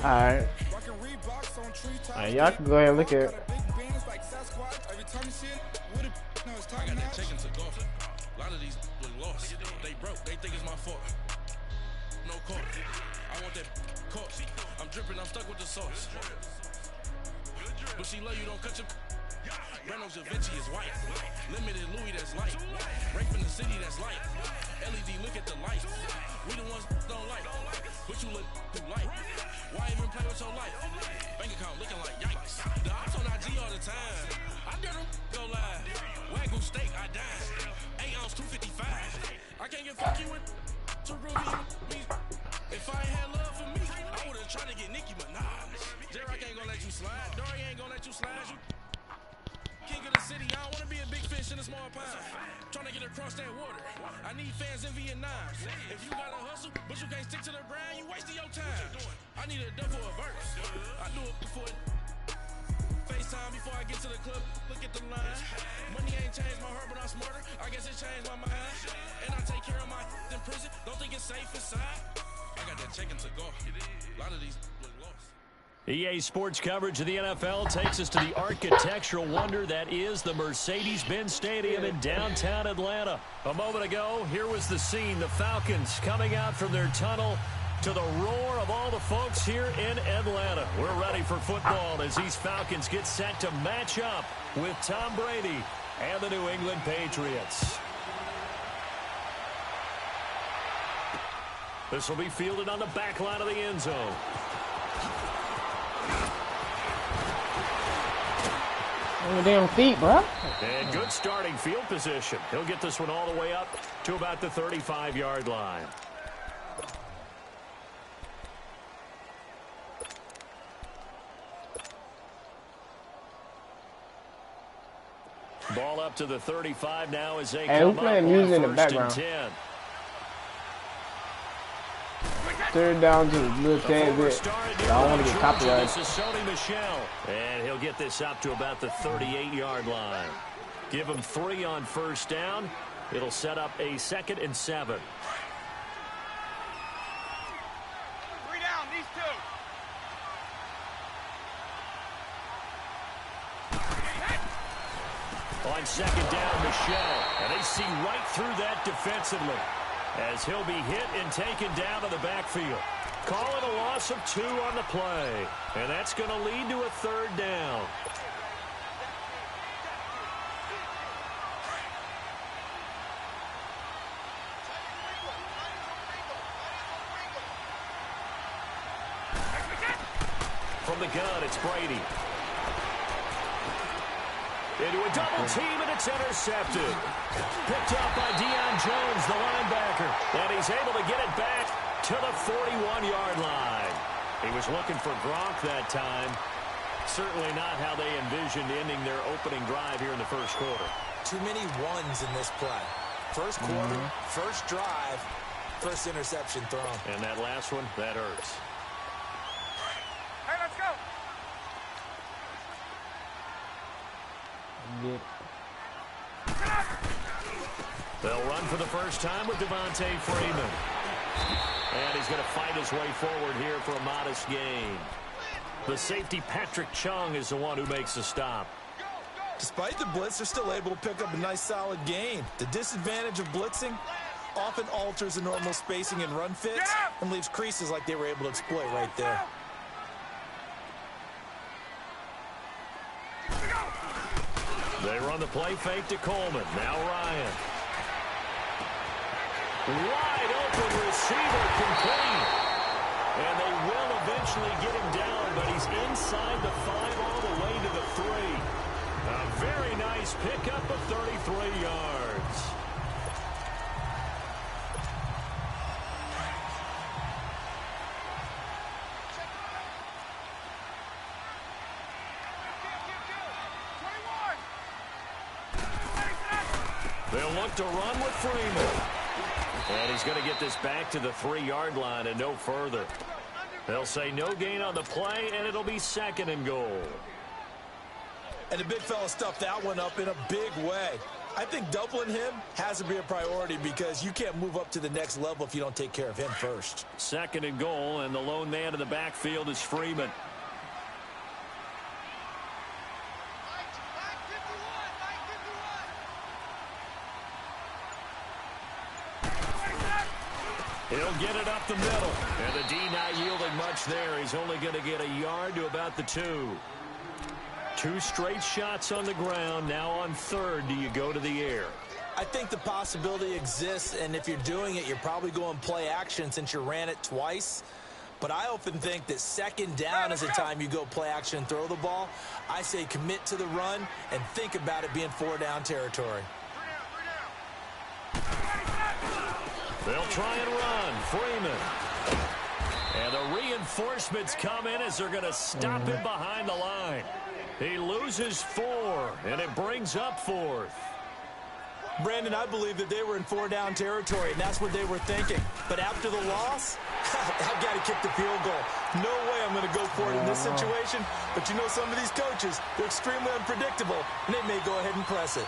Alright. Alright, y'all can go ahead and look at it. A lot of these lost. They broke. They think it's my fault. No court. I want that court. I'm dripping. I'm stuck with the sauce. But she love you. Don't cut your. Reynolds Da Vinci is white. Limited Louis that's light. Rape in the city that's light. LED look at the light. We the ones don't like. But you look too light. Why even play with your life? Bank account looking like yikes. The ops on IG all the time. I dare them go live. Wagyu steak, I died. 8 ounce 255. I can't get fuck you with to Ruby. If I ain't had love for me, I would've tried to get Nicki Minaj. J-Rock ain't gonna let you slide. Dory ain't gonna let you slide. You king of the city, I don't wanna be a big fish in a small pond. Trying to get across that water. I need fans in Vietnam. If you gotta hustle, but you can't stick to the grind, you wasting your time. I need a double a verse. I do it before FaceTime before I get to the club. Look at the line. Money ain't changed my heart, but I'm smarter. I guess it changed my mind. And I take care of my in prison. Don't think it's safe inside. I got that chicken to go. A lot of these look lost. EA Sports coverage of the NFL takes us to the architectural wonder that is the Mercedes-Benz Stadium in downtown Atlanta. A moment ago, here was the scene. The Falcons coming out from their tunnel to the roar of all the folks here in Atlanta. We're ready for football as these Falcons get set to match up with Tom Brady and the New England Patriots. This will be fielded on the back line of the end zone. Oh, damn feet, bro. And good starting field position. He'll get this one all the way up to about the 35-yard line. Ball up to the 35 now as they come we're playing up music on in the background. 3rd down to the little tad bit. I don't want to get copyrighted. This is Sony Michel, and he'll get this up to about the 38-yard line. Give him 3 on 1st down. It'll set up a 2nd and 7. 3 down, these 2. On 2nd down, Michel, and they see right through that defensively as he'll be hit and taken down to the backfield. Call it a loss of 2 on the play, and that's going to lead to a 3rd down. From the gun, it's Brady. Into a double team, and it's intercepted. Picked up by Deion Jones, the linebacker. And he's able to get it back to the 41-yard line. He was looking for Gronk that time. Certainly not how they envisioned ending their opening drive here in the first quarter. Too many ones in this play. First quarter, first drive, first interception thrown. And that last one, that hurts. Hey, let's go. Yeah. They'll run for the first time with Devontae Freeman. And he's going to fight his way forward here for a modest gain. The safety, Patrick Chung, is the one who makes the stop. Despite the blitz, they're still able to pick up a nice, solid gain. The disadvantage of blitzing often alters the normal spacing and run fits and leaves creases like they were able to exploit right there. They run the play fake to Coleman. Now Ryan. Wide open receiver complete. And they will eventually get him down, but he's inside the 5 all the way to the 3. A very nice pickup of 33 yards. They'll look to run with Freeman. And he's going to get this back to the 3-yard line and no further. They'll say no gain on the play, and it'll be 2nd and goal. And the big fella stuffed that one up in a big way. I think doubling him has to be a priority because you can't move up to the next level if you don't take care of him first. 2nd and goal, and the lone man in the backfield is Freeman. He'll get it up the middle. And the D not yielding much there. He's only going to get a yard to about the 2. 2 straight shots on the ground. Now on 3rd, do you go to the air? I think the possibility exists, and if you're doing it, you're probably going play action since you ran it twice. But I often think that 2nd down is the time you go play action and throw the ball. I say commit to the run and think about it being 4-down territory. They'll try and run. Freeman. And the reinforcements come in as they're going to stop him behind the line. He loses 4, and it brings up 4th. Brandon, I believe that they were in 4-down territory, and that's what they were thinking. But after the loss, I've got to kick the field goal. No way I'm going to go for it in this situation. But you know some of these coaches, they're extremely unpredictable, and they may go ahead and press it.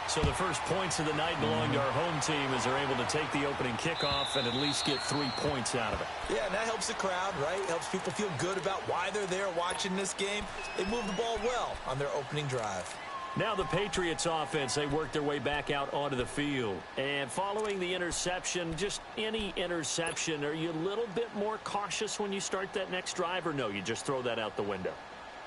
So the first points of the night belong to our home team as they're able to take the opening kickoff and at least get 3 points out of it. Yeah, and that helps the crowd, right? Helps people feel good about why they're there watching this game. They move the ball well on their opening drive. Now the Patriots offense, they work their way back out onto the field. And following the interception, just any interception, are you a little bit more cautious when you start that next drive, or no, you just throw that out the window?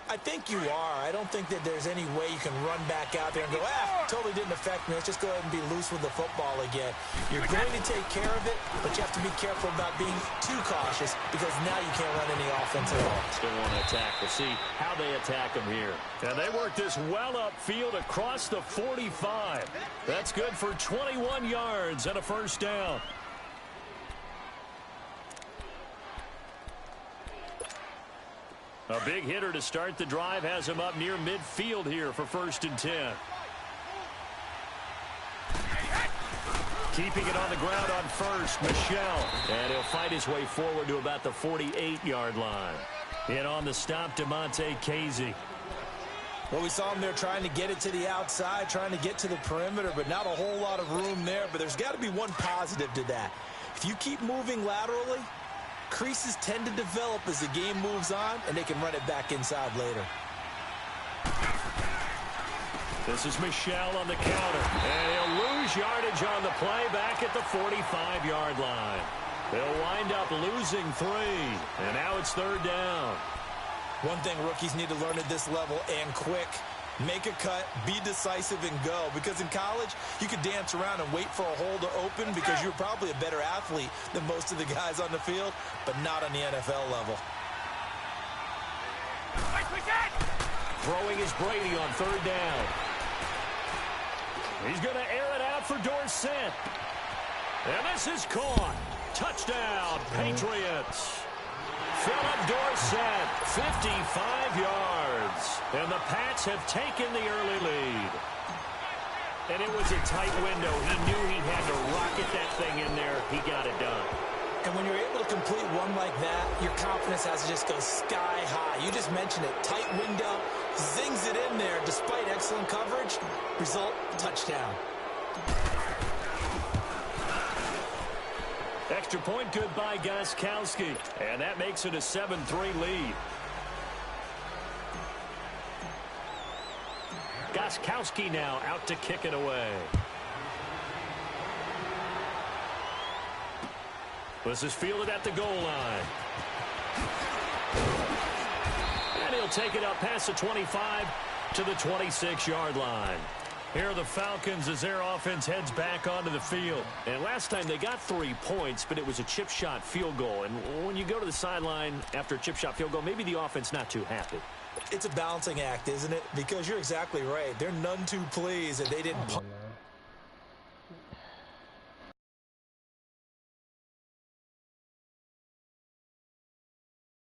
I think you are. I don't think that there's any way you can run back out there and go, totally didn't affect me. Let's just go ahead and be loose with the football again. You're going to take care of it, but you have to be careful about being too cautious because now you can't run any offense at all. Still want to attack. We'll see how they attack them here. And they work this well upfield across the 45. That's good for 21 yards and a 1st down. A big hitter to start the drive has him up near midfield here for 1st and 10. Keeping it on the ground on 1st, Michel. And he'll fight his way forward to about the 48-yard line. In on the stop, Damontae Kazee. Well, we saw him there trying to get it to the outside, trying to get to the perimeter, but not a whole lot of room there. But there's got to be one positive to that. If you keep moving laterally, creases tend to develop as the game moves on, and they can run it back inside later. This is Michel on the counter, and he'll lose yardage on the play back at the 45-yard line. They'll wind up losing 3, and now it's 3rd down. One thing rookies need to learn at this level, and quick, make a cut, be decisive, and go. Because in college, you could dance around and wait for a hole to open because you're probably a better athlete than most of the guys on the field, but not on the NFL level. Throwing is Brady on 3rd down. He's going to air it out for Dorsett. And this is caught. Touchdown, Patriots. Philip Dorsett, 55 yards. And the Pats have taken the early lead. And it was a tight window. He knew he had to rocket that thing in there. He got it done. And when you're able to complete one like that, your confidence has to just go sky high. You just mentioned it. Tight window, zings it in there despite excellent coverage. Result, touchdown. Extra point good by Gostkowski. And that makes it a 7-3 lead. Gostkowski now out to kick it away. This is fielded at the goal line. And he'll take it up past the 25 to the 26-yard line. Here are the Falcons as their offense heads back onto the field. And last time they got 3 points, but it was a chip shot field goal. And when you go to the sideline after a chip shot field goal, maybe the offense not too happy. It's a balancing act, isn't it? Because you're exactly right. They're none too pleased that they didn't punt.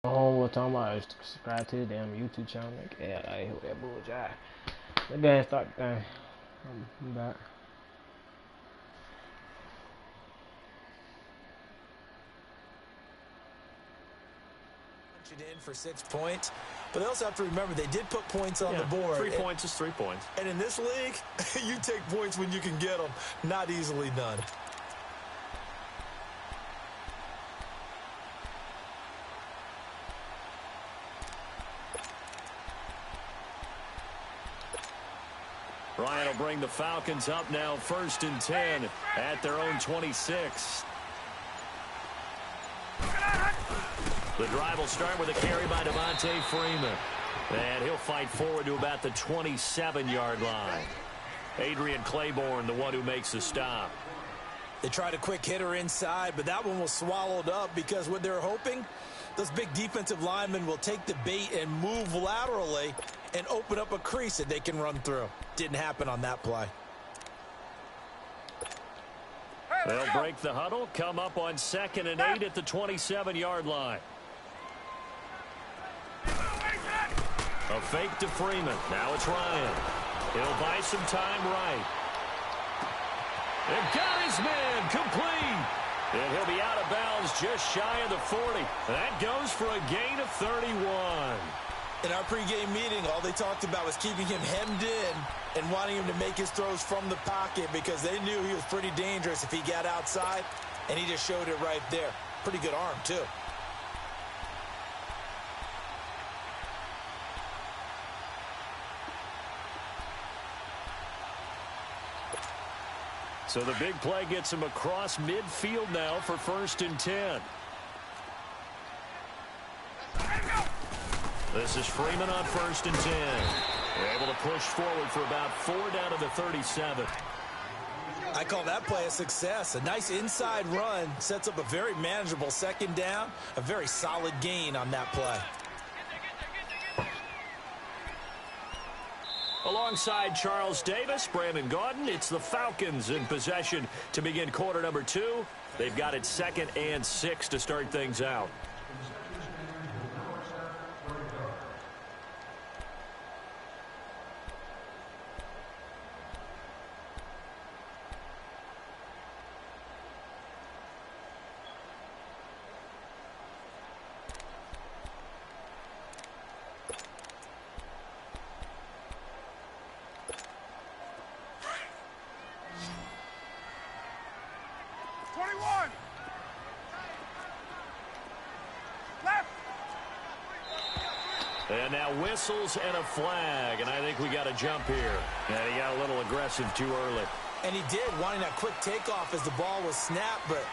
We're talking about subscribe to the damn YouTube channel. Like, yeah, I hate that bullshit. Let that start. I'm back. it in for 6 points. But they also have to remember they did put points on the board. 3 points is 3 points. And in this league, you take points when you can get them. Not easily done. Ryan will bring the Falcons up now 1st and 10 at their own 26. The drive will start with a carry by Devontae Freeman. And he'll fight forward to about the 27-yard line. Adrian Claiborne, the one who makes the stop. They tried a quick hitter inside, but that one was swallowed up because what they're hoping, those big defensive linemen will take the bait and move laterally and open up a crease that they can run through. Didn't happen on that play. They'll break the huddle, come up on 2nd and 8 at the 27-yard line. A fake to Freeman. Now it's Ryan. He'll buy some time right. And got his man complete. And he'll be out of bounds just shy of the 40. That goes for a gain of 31. In our pregame meeting, all they talked about was keeping him hemmed in and wanting him to make his throws from the pocket because they knew he was pretty dangerous if he got outside, and he just showed it right there. Pretty good arm, too. So the big play gets him across midfield now for 1st and 10. This is Freeman on 1st and 10. They're able to push forward for about 4 down to the 37. I call that play a success. A nice inside run sets up a very manageable 2nd down. A very solid gain on that play. Alongside Charles Davis, Brandon Gaudin, it's the Falcons in possession to begin quarter number 2. They've got it 2nd and 6 to start things out. And now whistles and a flag, and I think we got a jump here. And he got a little aggressive too early. And he did, wanting that quick takeoff as the ball was snapped, but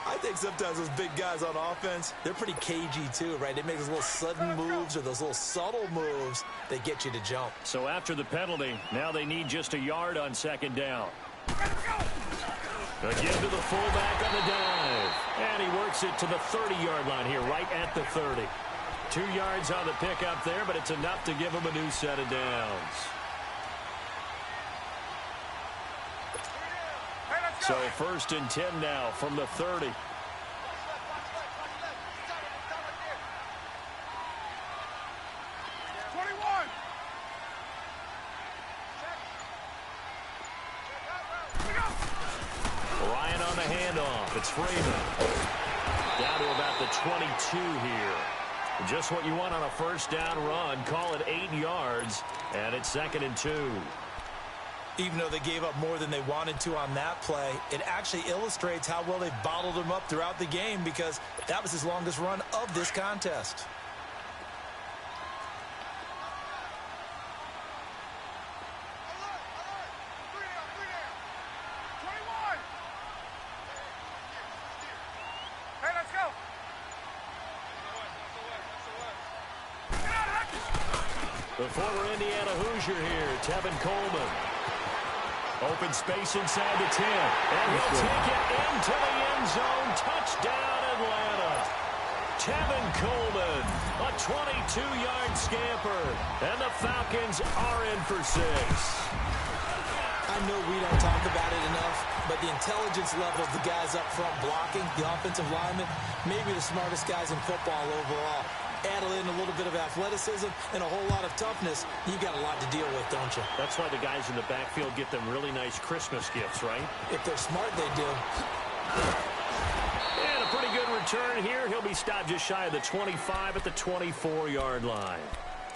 I think sometimes those big guys on offense, they're pretty cagey too, right? They make those little sudden moves or those little subtle moves that get you to jump. So after the penalty, now they need just a yard on 2nd down. Again to the fullback on the dive. And he works it to the 30-yard line here, right at the 30. 2 yards on the pickup there, but it's enough to give him a new set of downs. So 1st and 10 now from the 30. Ryan on the handoff. It's Freeman. Down to about the 22 here. Just what you want on a 1st down run. Call it 8 yards, and it's 2nd and 2. Even though they gave up more than they wanted to on that play, it actually illustrates how well they bottled him up throughout the game because that was his longest run of this contest. The former Indiana Hoosier here, Tevin Coleman. Open space inside the 10. And he'll take it into the end zone. Touchdown, Atlanta. Tevin Coleman, a 22-yard scamper. And the Falcons are in for 6. I know we don't talk about it enough, but the intelligence level of the guys up front blocking, the offensive linemen, maybe the smartest guys in football overall. Add in a little bit of athleticism and a whole lot of toughness, you got a lot to deal with, don't you? That's why the guys in the backfield get them really nice Christmas gifts, right? If they're smart, they do. And a pretty good return here. He'll be stopped just shy of the 25 at the 24-yard line.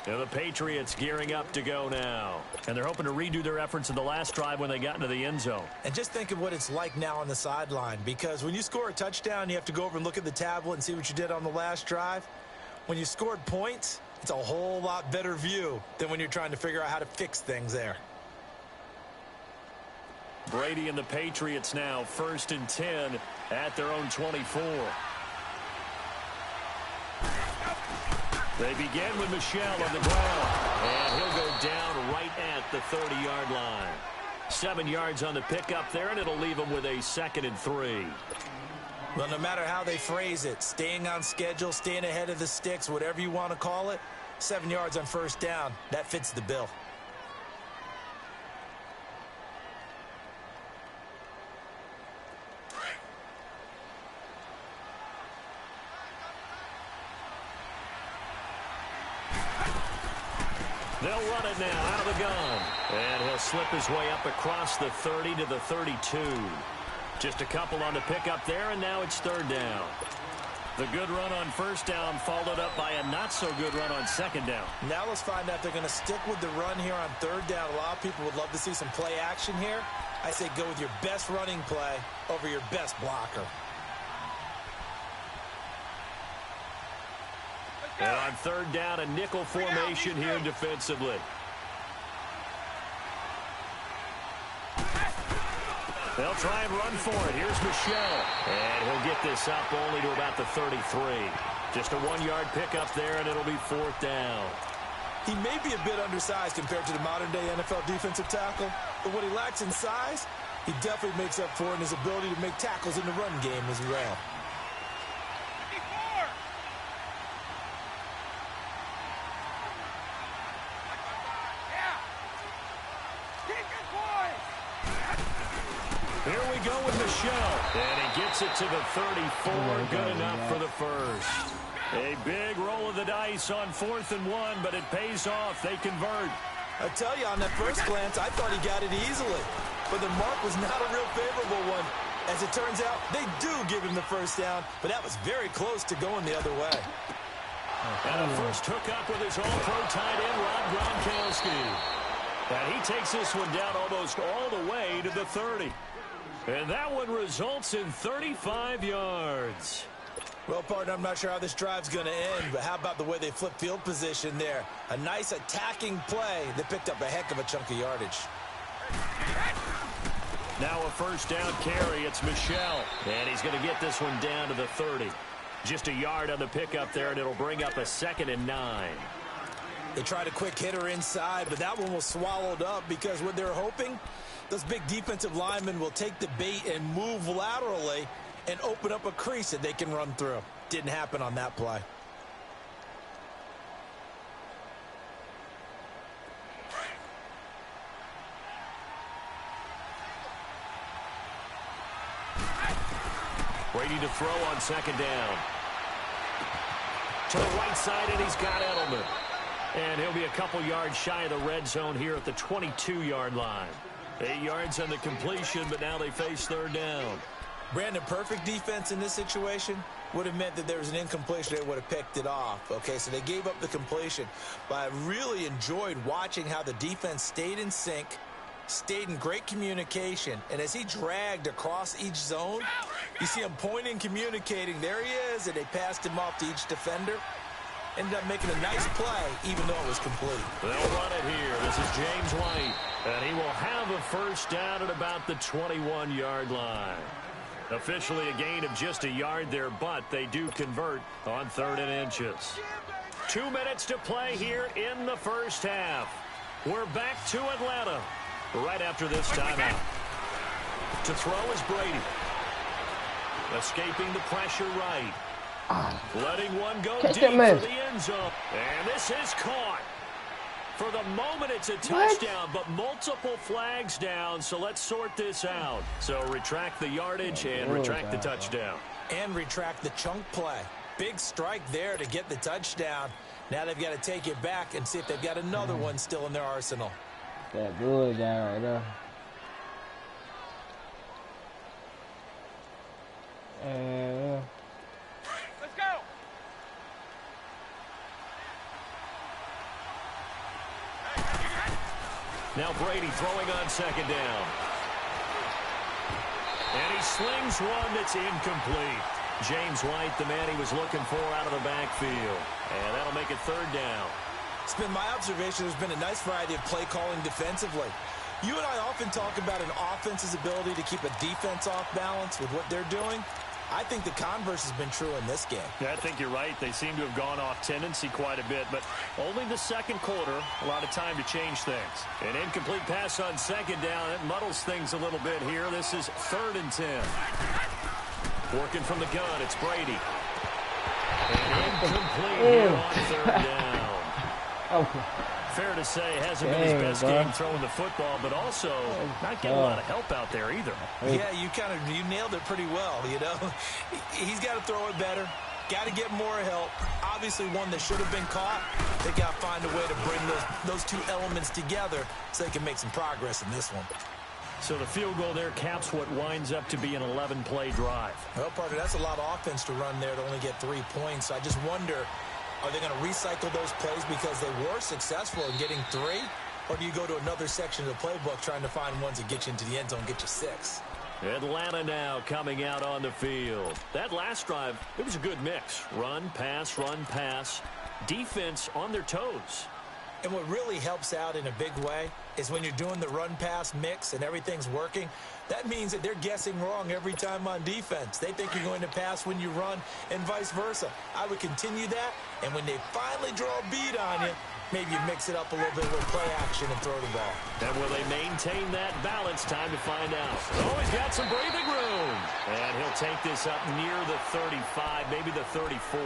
And the Patriots gearing up to go now. And they're hoping to redo their efforts in the last drive when they got into the end zone. And just think of what it's like now on the sideline, because when you score a touchdown, you have to go over and look at the tablet and see what you did on the last drive. When you scored points, it's a whole lot better view than when you're trying to figure out how to fix things there. Brady and the Patriots now 1st and 10 at their own 24. They begin with Michel on the ground, and he'll go down right at the 30-yard line. 7 yards on the pickup there, and it'll leave him with a 2nd and 3. Well, no matter how they phrase it, staying on schedule, staying ahead of the sticks, whatever you want to call it, 7 yards on 1st down, that fits the bill. They'll run it now out of the gun. And he'll slip his way up across the 30 to the 32. Just a couple on the pickup there, and now it's 3rd down. The good run on 1st down followed up by a not-so-good run on 2nd down. Now let's find out if they're going to stick with the run here on 3rd down. A lot of people would love to see some play action here. I say go with your best running play over your best blocker. And on 3rd down, a nickel formation here defensively. They'll try and run for it. Here's Michel. And he'll get this up only to about the 33. Just a 1-yard pickup there, and it'll be 4th down. He may be a bit undersized compared to the modern-day NFL defensive tackle, but what he lacks in size, he definitely makes up for in his ability to make tackles in the run game as well. Here we go with Michel. And he gets it to the 34. Good enough for the 1st. A big roll of the dice on 4th and 1, but it pays off. They convert. I tell you, on that first glance, I thought he got it easily. But the mark was not a real favorable one. As it turns out, they do give him the 1st down, but that was very close to going the other way. And a first hookup with his all-pro tight end, Rob Gronkowski. And he takes this one down almost all the way to the 30. And that one results in 35 yards. Well, partner, I'm not sure how this drive's going to end, but how about the way they flip field position there? A nice attacking play that picked up a heck of a chunk of yardage. Now a 1st down carry. It's Michel. And he's going to get this one down to the 30. Just a yard on the pickup there, and it'll bring up a 2nd and 9. They tried a quick hitter inside, but that one was swallowed up because what they're hoping, those big defensive linemen will take the bait and move laterally and open up a crease that they can run through. Didn't happen on that play. Brady to throw on 2nd down. To the right side, and he's got Edelman. And he'll be a couple yards shy of the red zone here at the 22-yard line. 8 yards on the completion, but now they face 3rd down. Brandon, perfect defense in this situation would have meant that there was an incompletion. They would have picked it off. Okay, so they gave up the completion. But I really enjoyed watching how the defense stayed in sync, stayed in great communication. And as he dragged across each zone, you see him pointing, communicating. There he is, and they passed him off to each defender. Ended up making a nice play, even though it was complete. They'll run it here. This is James White. And he will have a 1st down at about the 21-yard line. Officially a gain of just a yard there, but they do convert on 3rd and inches. 2 minutes to play here in the 1st half. We're back to Atlanta right after this timeout. To throw is Brady. Escaping the pressure right. Letting one go deep for the end zone. And this is caught. For the moment, it's a touchdown, but multiple flags down, so let's sort this out. So retract the yardage and retract the touchdown. And retract the chunk play. Big strike there to get the touchdown. Now they've got to take it back and see if they've got another one still in their arsenal. That good guy right there. Now Brady throwing on second down. And he slings one that's incomplete. James White, the man he was looking for out of the backfield. And that'll make it third down. It's been my observation there's been a nice variety of play calling defensively. You and I often talk about an offense's ability to keep a defense off balance with what they're doing. I think the converse has been true in this game. Yeah, I think you're right. They seem to have gone off tendency quite a bit, but only the second quarter, a lot of time to change things. An incomplete pass on second down. It muddles things a little bit here. This is 3rd and 10. Working from the gun, it's Brady. And incomplete here on 3rd down. Okay. Fair to say, hasn't been his best game throwing the football, but also not getting a lot of help out there either. Yeah, you nailed it pretty well, you know. He's got to throw it better. Got to get more help. Obviously one that should have been caught. They got to find a way to bring those two elements together so they can make some progress in this one. So the field goal there caps what winds up to be an 11-play drive. Well, partner, that's a lot of offense to run there to only get 3 points. I just wonder, are they going to recycle those plays because they were successful in getting 3? Or do you go to another section of the playbook trying to find ones that get you into the end zone, get you 6? Atlanta now coming out on the field. That last drive, it was a good mix. Run, pass, defense on their toes. And what really helps out in a big way is when you're doing the run-pass mix and everything's working, that means that they're guessing wrong every time on defense. They think you're going to pass when you run and vice versa. I would continue that, and when they finally draw a beat on you, maybe you mix it up a little bit with play action and throw the ball. And will they maintain that balance? Time to find out. Oh, he's got some breathing room. And he'll take this up near the 35, maybe the 34.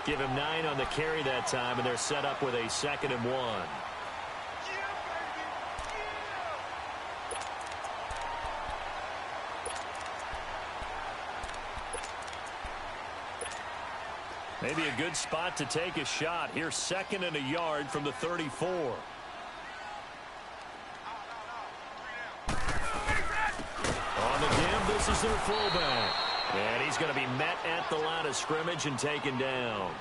Give him 9 on the carry that time, and they're set up with a 2nd and 1. Maybe a good spot to take a shot. Here's 2nd and a yard from the 34. On the give, this is their fullback. And he's going to be met at the line of scrimmage and taken down.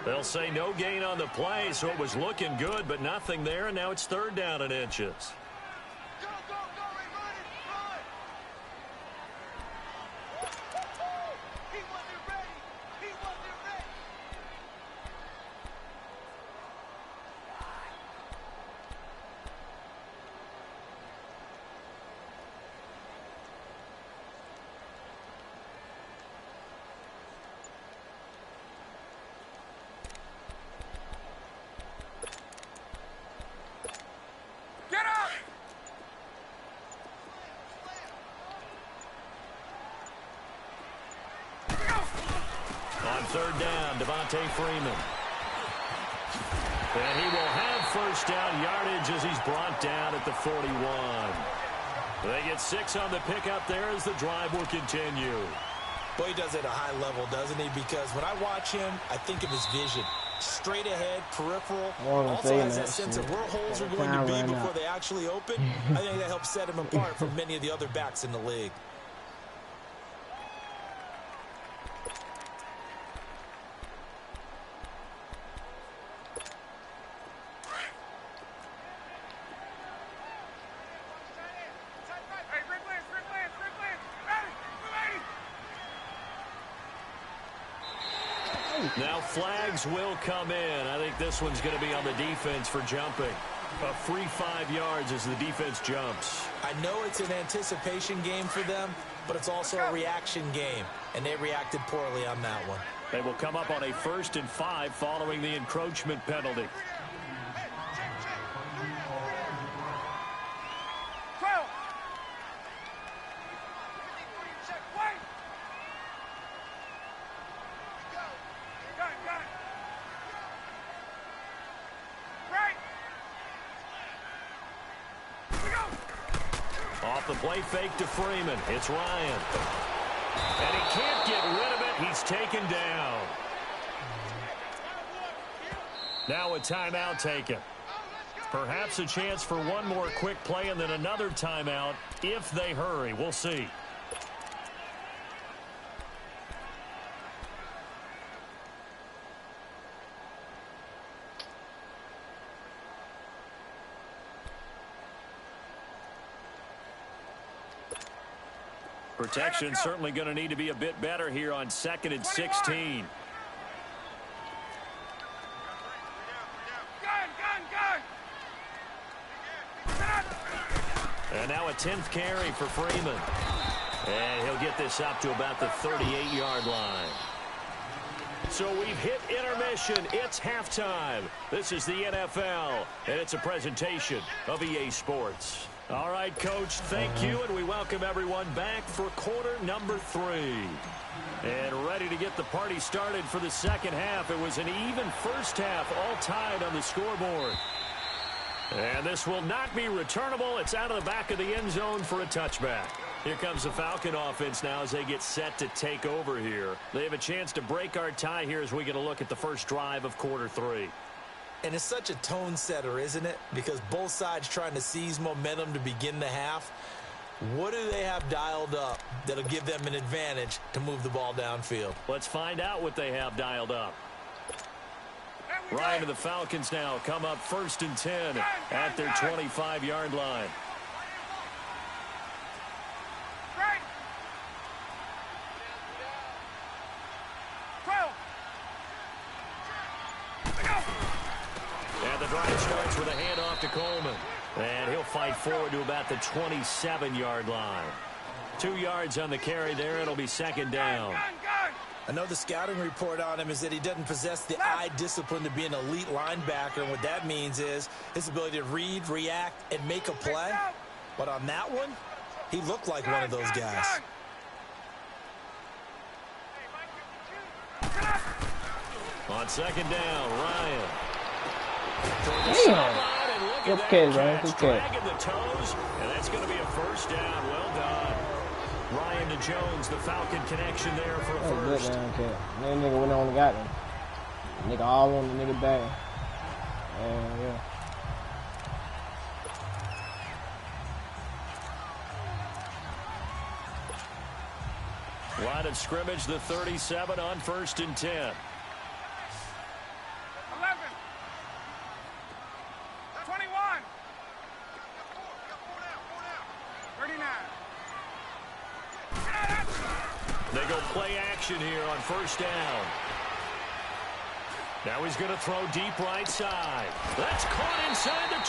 They'll say no gain on the play, so it was looking good, but nothing there, and now it's 3rd down and inches. Go, everybody, run! He wasn't ready. He wasn't ready. Get up! On 3rd down, Devontae Freeman. And he will have 1st down yardage as he's brought down at the 41. They get 6 on the pickup there as the drive will continue. Boy, he does it at a high level, doesn't he? Because when I watch him, I think of his vision. Straight ahead, peripheral. Also has that sense of where holes are going to be before they actually open. I think that helps set him apart from many of the other backs in the league. Hey, Rick Lance, ready! Now flags will come in. I think this one's going to be on the defense for jumping. A free 5 yards as the defense jumps. I know it's an anticipation game for them, but it's also a reaction game, and they reacted poorly on that one. They will come up on a 1st and 5 following the encroachment penalty. 12! Check, wait! Got it. Right! We go! Off the play fake to Freeman. It's Ryan. And he can't get rid of it. He's taken down. Now a timeout taken. Perhaps a chance for one more quick play and then another timeout if they hurry. We'll see. Protection certainly going to need to be a bit better here on 2nd and 16. And now a 10th carry for Freeman. And he'll get this up to about the 38-yard line. So we've hit intermission. It's halftime. This is the NFL, and it's a presentation of EA Sports. All right, Coach, thank you, and we welcome everyone back for quarter number 3. And ready to get the party started for the second half. It was an even first half, all tied on the scoreboard. And this will not be returnable. It's out of the back of the end zone for a touchback. Here comes the Falcon offense now as they get set to take over here. They have a chance to break our tie here as we get a look at the first drive of quarter 3. And it's such a tone setter, isn't it? Because both sides trying to seize momentum to begin the half. What do they have dialed up that'll give them an advantage to move the ball downfield? Let's find out what they have dialed up. Ryan and the Falcons now come up 1st and 10 at their 25-yard line. And the drive starts with a handoff to Coleman. And he'll fight forward to about the 27-yard line. 2 yards on the carry there. It'll be 2nd down. I know the scouting report on him is that he doesn't possess the eye discipline to be an elite linebacker. And what that means is his ability to read, react, and make a play. But on that one, he looked like one of those guys. On 2nd down, Ryan. Damn. Good kid, man. Good kid. Dragging the toes, and that's going to be a first down. Well done. Ryan to Jones, the Falcon connection there for a first. Good, man, kid. That nigga went on and got him. Nigga all on the nigga back. Yeah. Line of scrimmage, the 37 on 1st and 10. 11. 21. 39. They go play action here on 1st down. Now he's going to throw deep right side. That's caught inside the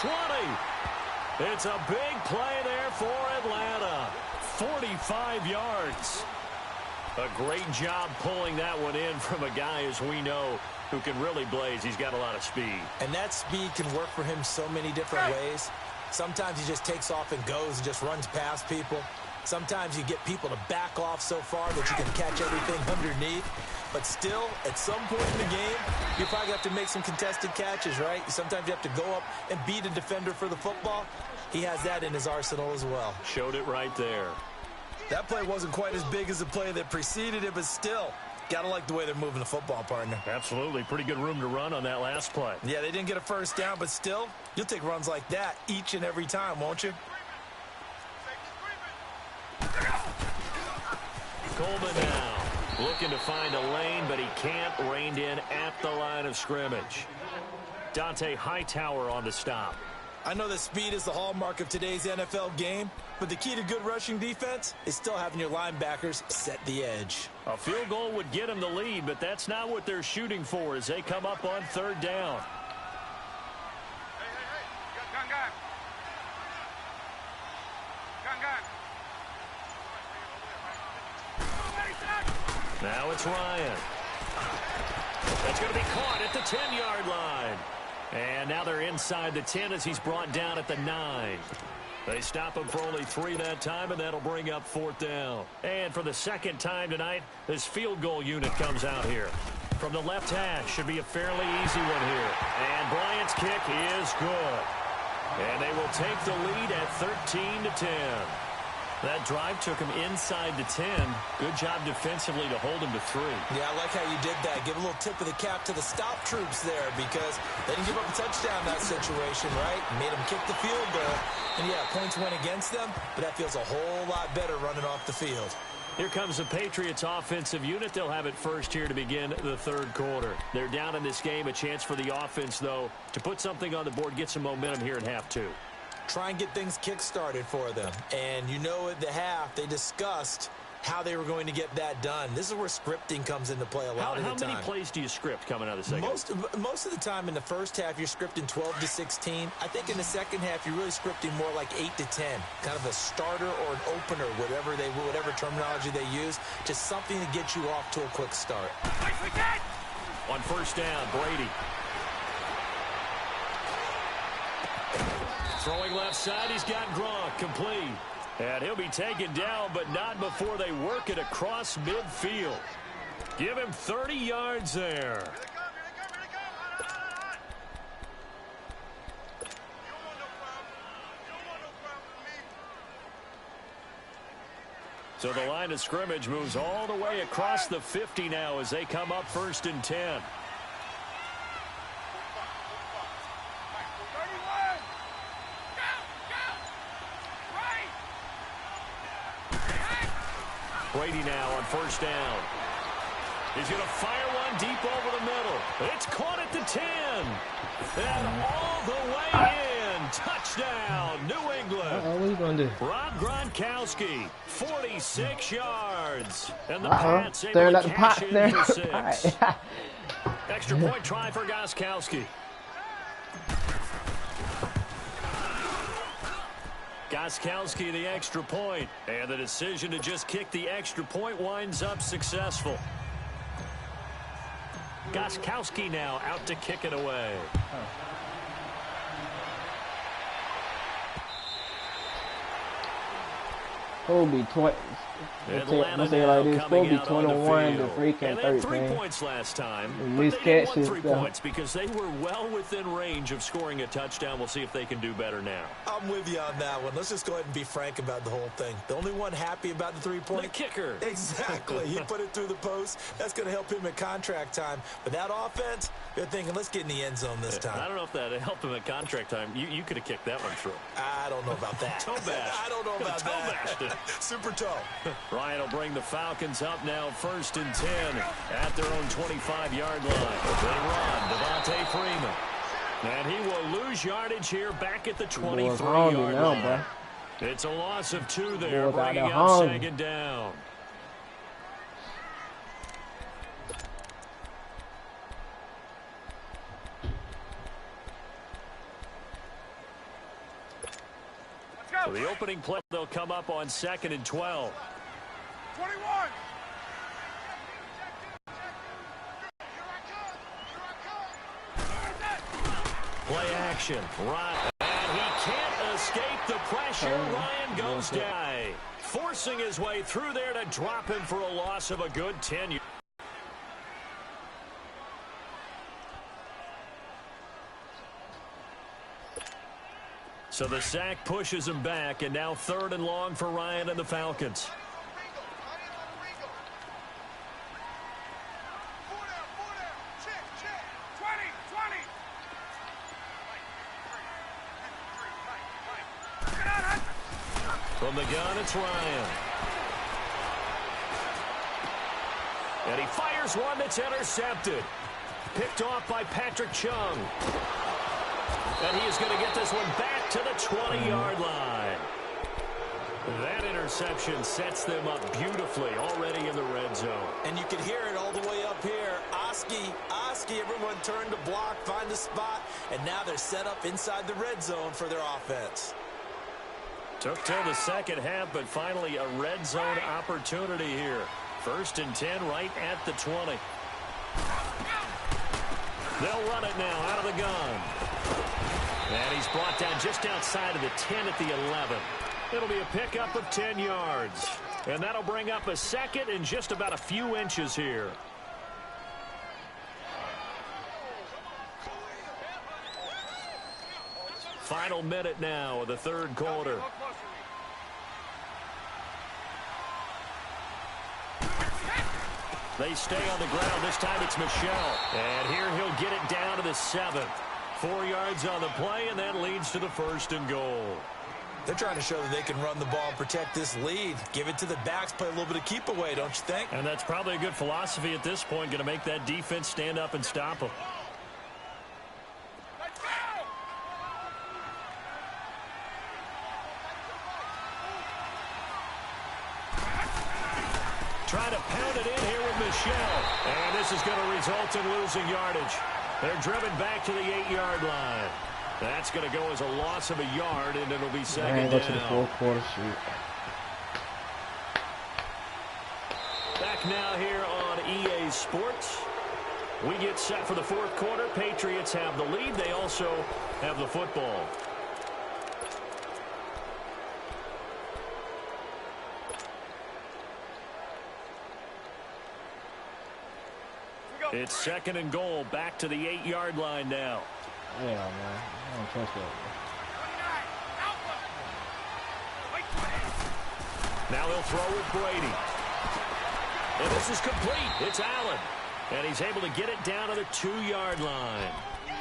20. It's a big play there for Atlanta. 45 yards. A great job pulling that one in from a guy, as we know, who can really blaze. He's got a lot of speed. And that speed can work for him so many different ways. Sometimes he just takes off and goes and just runs past people. Sometimes you get people to back off so far that you can catch everything underneath. But still, at some point in the game, you probably have to make some contested catches, right? Sometimes you have to go up and beat a defender for the football. He has that in his arsenal as well. Showed it right there. That play wasn't quite as big as the play that preceded it, but still, gotta like the way they're moving the football, partner. Absolutely. Pretty good room to run on that last play. Yeah, they didn't get a first down, but still, you'll take runs like that each and every time, won't you? Coleman now looking to find a lane, but he can't. Reined in at the line of scrimmage. Dante Hightower on the stop. I know that speed is the hallmark of today's NFL game, but the key to good rushing defense is still having your linebackers set the edge. A field goal would get them the lead, but that's not what they're shooting for as they come up on 3rd down. Now it's Ryan. That's going to be caught at the 10-yard line. And now they're inside the 10 as he's brought down at the 9. They stop him for only 3 that time, and that'll bring up 4th down. And for the 2nd time tonight, this field goal unit comes out here. From the left hash, should be a fairly easy one here. And Bryant's kick is good. And they will take the lead at 13-10. That drive took him inside the 10. Good job defensively to hold him to 3. Yeah, I like how you did that. Give a little tip of the cap to the stop troops there because they didn't give up a touchdown in that situation, right? Made them kick the field goal. And, yeah, points went against them, but that feels a whole lot better running off the field. Here comes the Patriots offensive unit. They'll have it first here to begin the 3rd quarter. They're down in this game. A chance for the offense, though, to put something on the board, get some momentum here in half 2. Try and get things kick-started for them. And you know at the half, they discussed how they were going to get that done. This is where scripting comes into play a lot of the time. How many plays do you script coming out of the second? Most of the time in the first half, you're scripting 12 to 16. I think in the second half, you're really scripting more like 8 to 10. Kind of a starter or an opener, whatever terminology they use. Just something to get you off to a quick start. On first down, Brady. Throwing left side, he's got Gronk, complete. And he'll be taken down, but not before they work it across midfield. Give him 30 yards there. So the line of scrimmage moves all the way across the 50 now as they come up 1st and 10. Brady now on first down. He's going to fire one deep over the middle. It's caught at the 10. And all the way in. Touchdown, New England. What are you going to do? Rob Gronkowski, 46 yards. And the Pats able Staring to at the cash pot in there. for 6. Right. Extra point try for Gronkowski. Gostkowski the extra point, and the decision to just kick the extra point winds up successful. Gostkowski now out to kick it away. Kobe, let's say like this, Kobe 21 to freaking 13. 3 points last time, And but these they didn't catches, want 3 points because they were well within range of scoring a touchdown. We'll see if they can do better now. I'm with you on that one. Let's just go ahead and be frank about the whole thing. The only one happy about the 3-point? The kicker. Exactly. He put it through the post. That's going to help him at contract time. But that offense, you're thinking, let's get in the end zone this time. I don't know if that helped him at contract time. You could have kicked that one through. I don't know about that. Toe bash. I don't know about that. Super toe. Ryan will bring the Falcons up now 1st and 10 at their own 25-yard line. They run Devontae Freeman. And he will lose yardage here back at the 23-yard line. It's a loss of 2 there, bringing up 2nd down. So the opening play, they'll come up on 2nd and 12. 21. Play action. Ryan. And he can't escape the pressure. Ryan goes down. Forcing his way through there to drop him for a loss of a good 10 yards. So the sack pushes him back, and now 3rd and long for Ryan and the Falcons. From the gun, it's Ryan. And he fires one that's intercepted. Picked off by Patrick Chung. And he is going to get this one back to the 20-yard line. That interception sets them up beautifully already in the red zone. And you can hear it all the way up here. Oski, everyone turned to block, find a spot, and now they're set up inside the red zone for their offense. Took till the second half, but finally a red zone opportunity here. 1st and 10 right at the 20. They'll run it now out of the gun. And he's brought down just outside of the 10 at the 11. It'll be a pickup of 10 yards. And that'll bring up a 2nd and just about a few inches here. Final minute now of the 3rd quarter. They stay on the ground. This time it's Michel. And here he'll get it down to the 7. 4 yards on the play, and that leads to the 1st and goal. They're trying to show that they can run the ball and protect this lead. Give it to the backs, play a little bit of keep away, don't you think? And that's probably a good philosophy at this point, going to make that defense stand up and stop them. Trying to pound it in here with Michel. And this is going to result in losing yardage. They're driven back to the 8-yard line. That's going to go as a loss of a yard, and it'll be second down. Go to the fourth quarter, shoot. Back now here on EA Sports. We get set for the fourth quarter. Patriots have the lead. They also have the football. It's second and goal. Back to the 8-yard line now. Yeah, man. I don't trust that. Now he'll throw with Brady. And this is complete. It's Allen. And he's able to get it down to the 2-yard line.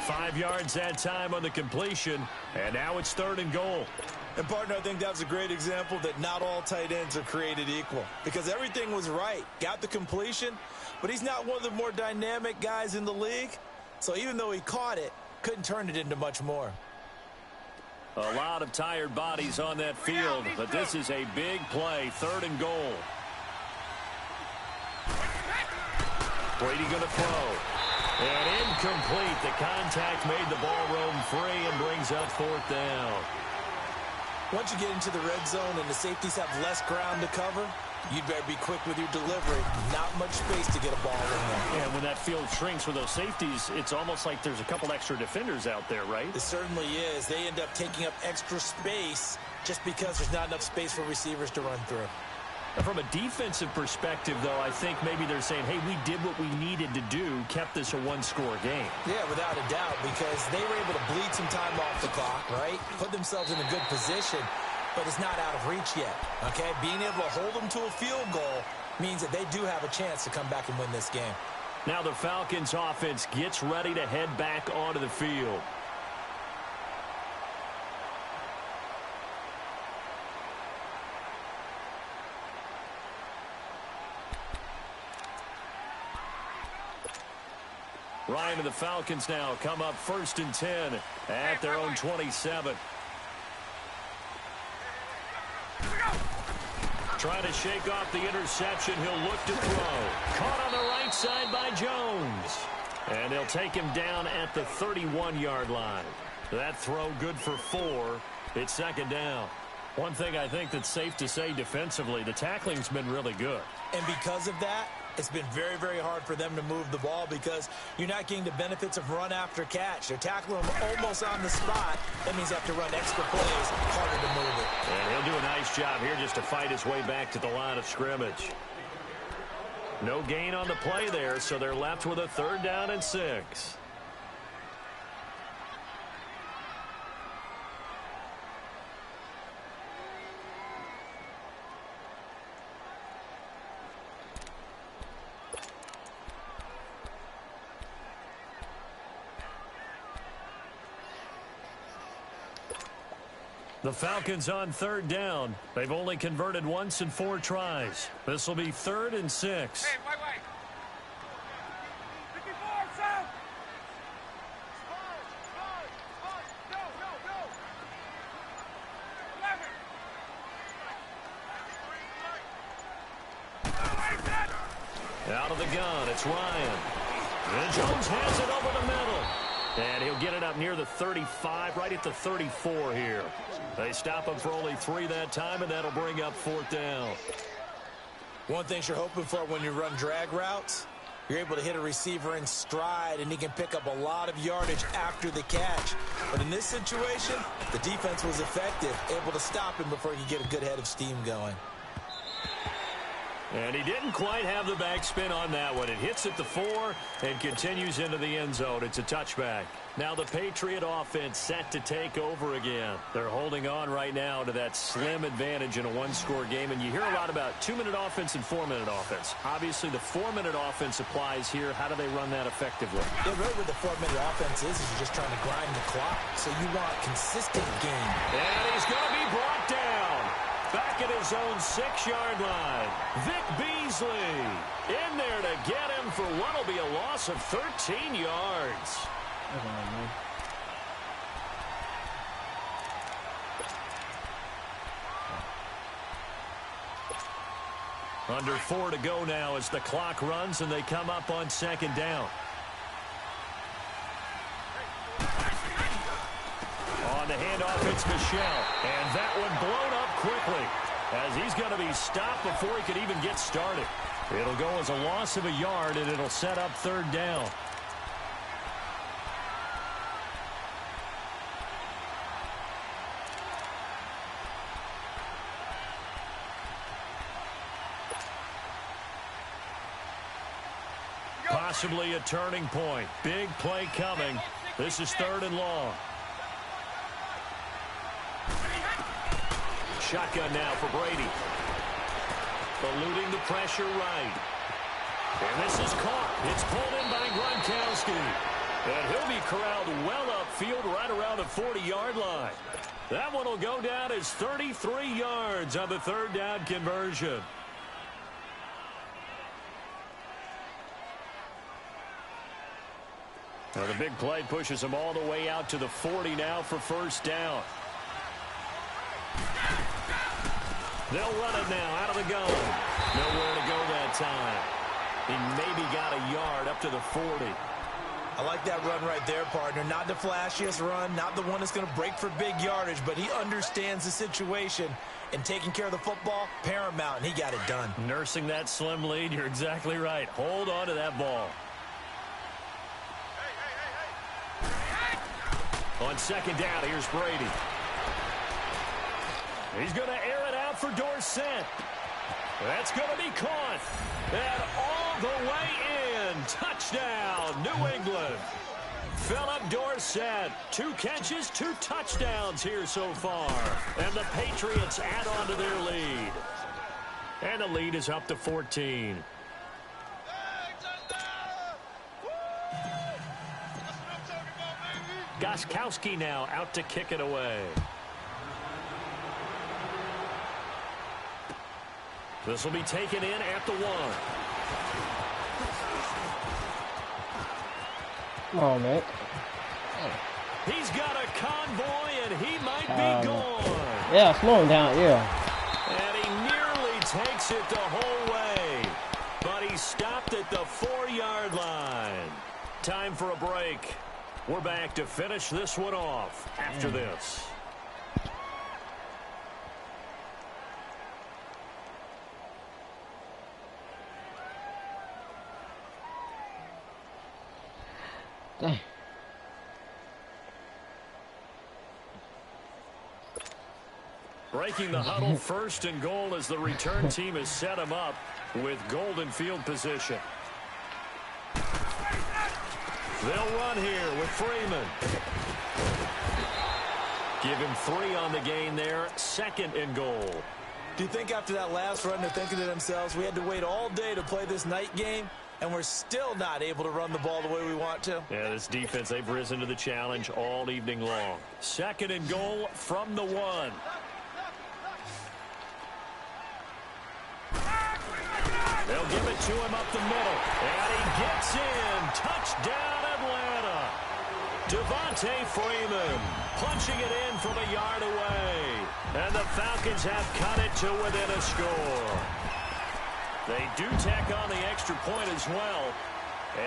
5 yards that time on the completion. And now it's third and goal. And, partner, I think that was a great example that not all tight ends are created equal. Because everything was right. Got the completion, but he's not one of the more dynamic guys in the league. So even though he caught it, couldn't turn it into much more. A lot of tired bodies on that field, but this is a big play. Third and goal. Brady going to throw. And incomplete. The contact made the ball roam free and brings up fourth down. Once you get into the red zone and the safeties have less ground to cover, you'd better be quick with your delivery. Not much space to get a ball in there. And when that field shrinks with those safeties, it's almost like there's a couple extra defenders out there, right? It certainly is. They end up taking up extra space just because there's not enough space for receivers to run through. From a defensive perspective, though, I think maybe they're saying, hey, we did what we needed to do, kept this a one-score game. Yeah, without a doubt, because they were able to bleed some time off the clock, right? Put themselves in a good position, but it's not out of reach yet, okay? Being able to hold them to a field goal means that they do have a chance to come back and win this game. Now the Falcons offense gets ready to head back onto the field. Ryan and the Falcons now come up 1st and 10 at their own 27. Trying to shake off the interception. He'll look to throw. Caught on the right side by Jones. And they'll take him down at the 31-yard line. That throw good for 4. It's second down. One thing I think that's safe to say defensively, the tackling's been really good. And because of that, it's been very, very hard for them to move the ball because you're not getting the benefits of run after catch. They're tackling him almost on the spot. That means they have to run extra plays, harder to move it. And he'll do a nice job here just to fight his way back to the line of scrimmage. No gain on the play there, so they're left with a 3rd down and 6. The Falcons on 3rd down. They've only converted once in 4 tries. This will be 3rd and 6. Hey, wait. 54, south. Go. 11. Out of the gun, it's Ryan. And Jones has it over the middle. And he'll get it up near the 35, right at the 34 here. They stop him for only 3 that time, and that'll bring up 4th down. One thing you're hoping for when you run drag routes, you're able to hit a receiver in stride, and he can pick up a lot of yardage after the catch. But in this situation, the defense was effective, able to stop him before he could get a good head of steam going. And he didn't quite have the backspin on that one. It hits at the 4 and continues into the end zone. It's a touchback. Now the Patriot offense set to take over again. They're holding on right now to that slim advantage in a one-score game. And you hear a lot about 2-minute offense and 4-minute offense. Obviously, the 4-minute offense applies here. How do they run that effectively? Yeah, really what the 4-minute offense is you're just trying to grind the clock. So you want consistent game. And he's going to be brought down. Back at his own 6-yard line. Vic Beasley in there to get him for what will be a loss of 13 yards. Under 4 to go now as the clock runs and they come up on second down. On the handoff, it's Michel. And that one blown up quickly as he's going to be stopped before he could even get started. It'll go as a loss of a yard, and it'll set up third down. Possibly a turning point. Big play coming. This is third and long. Shotgun now for Brady. Eluding the pressure right. And this is caught. It's pulled in by Gronkowski. And he'll be corralled well upfield right around the 40-yard line. That one will go down as 33 yards on the third down conversion. Now the big play pushes him all the way out to the 40 now for first down. They'll run it now out of the gun. Nowhere to go that time. He maybe got a yard up to the 40. I like that run right there, partner. Not the flashiest run, not the one that's going to break for big yardage, but he understands the situation, and taking care of the football, paramount, and he got it done. Nursing that slim lead, you're exactly right. Hold on to that ball. On second down, here's Brady. He's going to air it out for Dorsett. That's going to be caught. And all the way in. Touchdown, New England. Philip Dorsett. 2 catches, 2 touchdowns here so far. And the Patriots add on to their lead. And the lead is up to 14. Gostkowski now out to kick it away. This will be taken in at the 1. Come on, man. He's got a convoy, and he might be gone. Yeah, slow him down, yeah. And he nearly takes it the whole way. But he stopped at the 4-yard line. Time for a break. We're back to finish this one off after this. Dang. Breaking the huddle, first and goal as the return team has set him up with golden field position. They'll run here with Freeman. Give him 3 on the gain there, second and goal. Do you think after that last run they're thinking to themselves, we had to wait all day to play this night game, and we're still not able to run the ball the way we want to? Yeah, this defense, they've risen to the challenge all evening long. Second and goal from the 1. They'll give it to him up the middle. And he gets in. Touchdown, Atlanta. Devontae Freeman punching it in from a yard away. And the Falcons have cut it to within a score. They do tack on the extra point as well.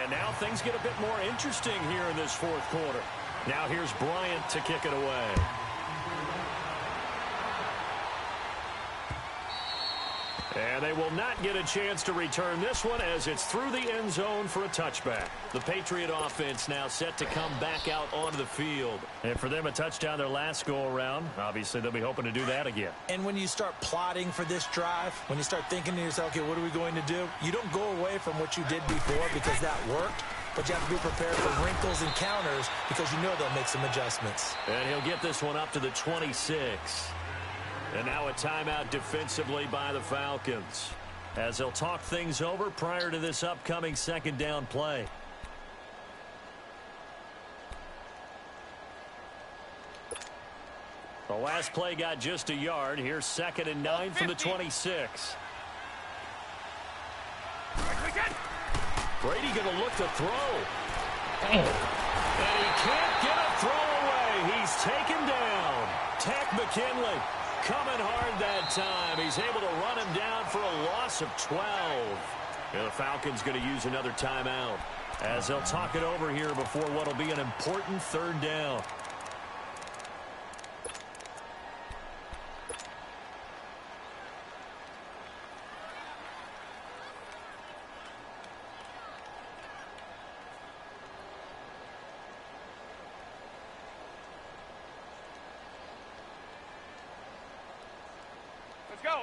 And now things get a bit more interesting here in this fourth quarter. Now here's Bryant to kick it away. And they will not get a chance to return this one as it's through the end zone for a touchback. The Patriot offense now set to come back out onto the field. And for them, a touchdown their last go-around. Obviously, they'll be hoping to do that again. And when you start plotting for this drive, when you start thinking to yourself, okay, what are we going to do? You don't go away from what you did before because that worked. But you have to be prepared for wrinkles and counters because you know they'll make some adjustments. And he'll get this one up to the 26. And now a timeout defensively by the Falcons as they'll talk things over prior to this upcoming second down play. The last play got just a yard. Here's second and 9 from the 26. Brady going to look to throw. Damn. And he can't get a throw away. He's taken down. Takk McKinley coming hard that time. He's able to run him down for a loss of 12. And the Falcons going to use another timeout as they'll talk it over here before what will be an important third down.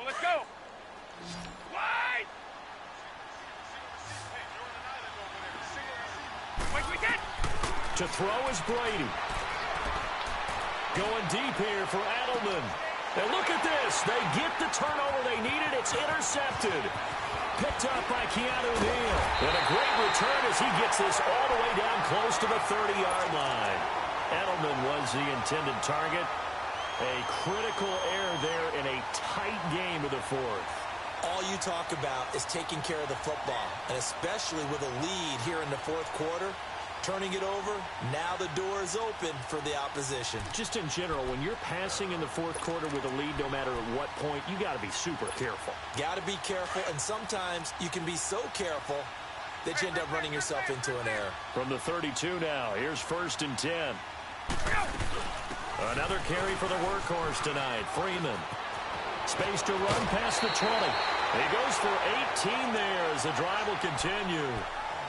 Let's go. Wide. Wait, we get. To throw is Brady. Going deep here for Edelman. And look at this. They get the turnover they needed. It's intercepted. Picked up by Keanu Neal. And a great return as he gets this all the way down close to the 30-yard line. Edelman was the intended target. A critical error there in a tight game of the fourth. All you talk about is taking care of the football, and especially with a lead here in the fourth quarter, turning it over, now the door is open for the opposition. Just in general, when you're passing in the fourth quarter with a lead, no matter at what point, you got to be super careful. Got to be careful, and sometimes you can be so careful that you end up running yourself into an error. From the 32 now, here's 1st and 10. Another carry for the workhorse tonight, Freeman. Space to run past the 20. He goes for 18 there as the drive will continue.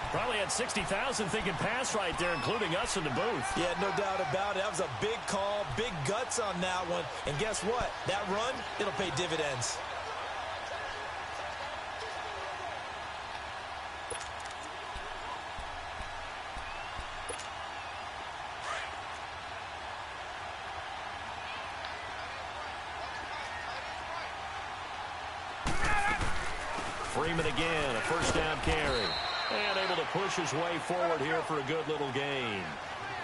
Probably had 60,000 thinking pass right there, including us in the booth. Yeah, no doubt about it. That was a big call, big guts on that one. And guess what? That run, it'll pay dividends. Freeman again, a first down carry. And able to push his way forward here for a good little gain.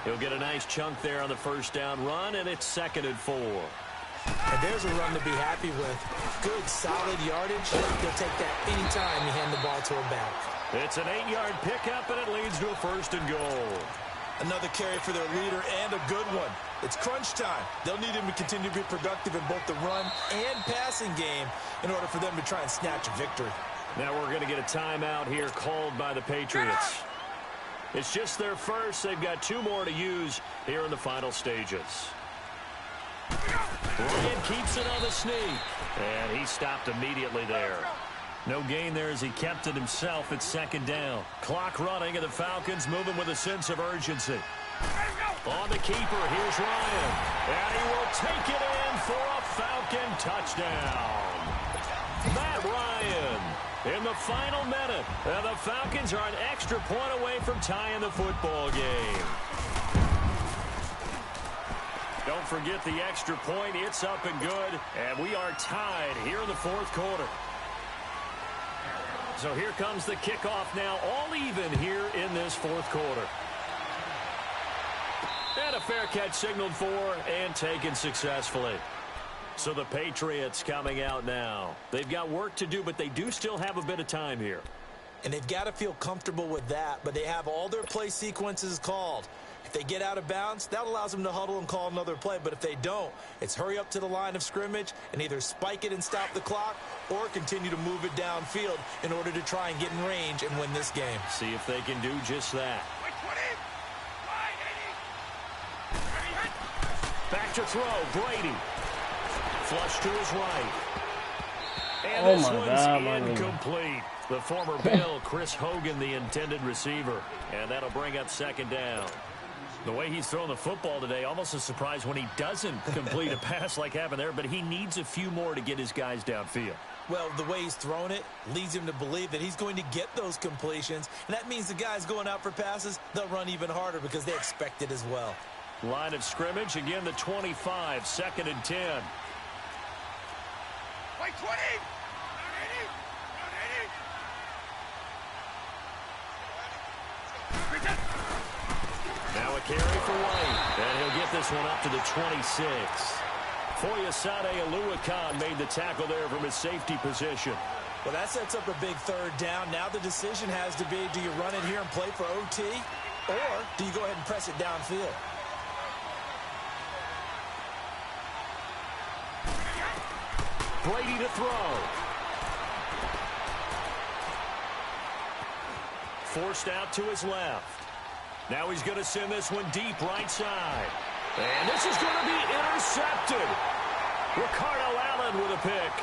He'll get a nice chunk there on the first down run, and it's 2nd and 4. And there's a run to be happy with. Good, solid yardage. He'll take that anytime you hand the ball to him back. It's an 8-yard pickup, and it leads to a 1st and goal. Another carry for their leader, and a good one. It's crunch time. They'll need him to continue to be productive in both the run and passing game in order for them to try and snatch a victory. Now we're going to get a timeout here called by the Patriots. It's just their first. They've got 2 more to use here in the final stages. Ryan keeps it on the sneak. And he stopped immediately there. No gain there as he kept it himself at 2nd down. Clock running, and the Falcons moving with a sense of urgency. On the keeper, here's Ryan. And he will take it in for a Falcon touchdown. Matt Ryan in the final minute. And the Falcons are an extra point away from tying the football game. Don't forget the extra point. It's up and good. And we are tied here in the fourth quarter. So here comes the kickoff now, all even here in this fourth quarter. And a fair catch signaled for and taken successfully. So the Patriots coming out now. They've got work to do, but they do still have a bit of time here. And they've got to feel comfortable with that, but they have all their play sequences called. If they get out of bounds, that allows them to huddle and call another play. But if they don't, it's hurry up to the line of scrimmage and either spike it and stop the clock or continue to move it downfield in order to try and get in range and win this game. See if they can do just that. Back to throw, Brady. Flush to his right. And Oh this my one's God, incomplete. The former Bill, Chris Hogan, the intended receiver. And that'll bring up 2nd down. The way he's throwing the football today, almost a surprise when he doesn't complete a pass like happened there, but he needs a few more to get his guys downfield. Well, the way he's thrown it leads him to believe that he's going to get those completions, and that means the guys going out for passes, they'll run even harder because they expect it as well. Line of scrimmage, again the 25, 2nd and 10. Wait, 20! Now a carry for White, and he'll get this one up to the 26. Foyesade Oluwakan made the tackle there from his safety position. Well, that sets up a big 3rd down. Now the decision has to be, do you run it here and play for OT, or do you go ahead and press it downfield? Brady to throw. Forced out to his left. Now he's going to send this one deep right side. And this is going to be intercepted. Ricardo Allen with a pick.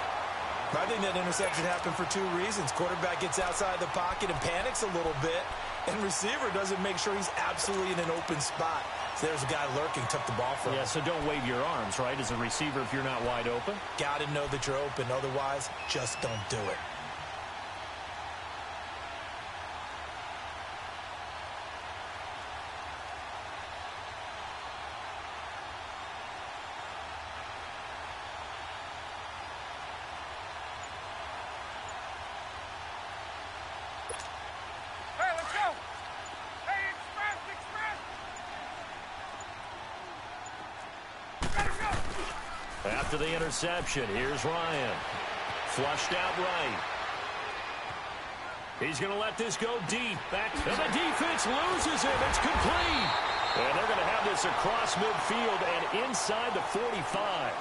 I think that interception happened for two reasons. Quarterback gets outside the pocket and panics a little bit, and receiver doesn't make sure he's absolutely in an open spot. So there's a guy lurking, took the ball from him. Yeah, so don't wave your arms, right, as a receiver if you're not wide open. Got to know that you're open. Otherwise, just don't do it. After the interception, here's Ryan. Flushed out right. He's going to let this go deep. Back, and the defense loses him. It's complete. And they're going to have this across midfield and inside the 45.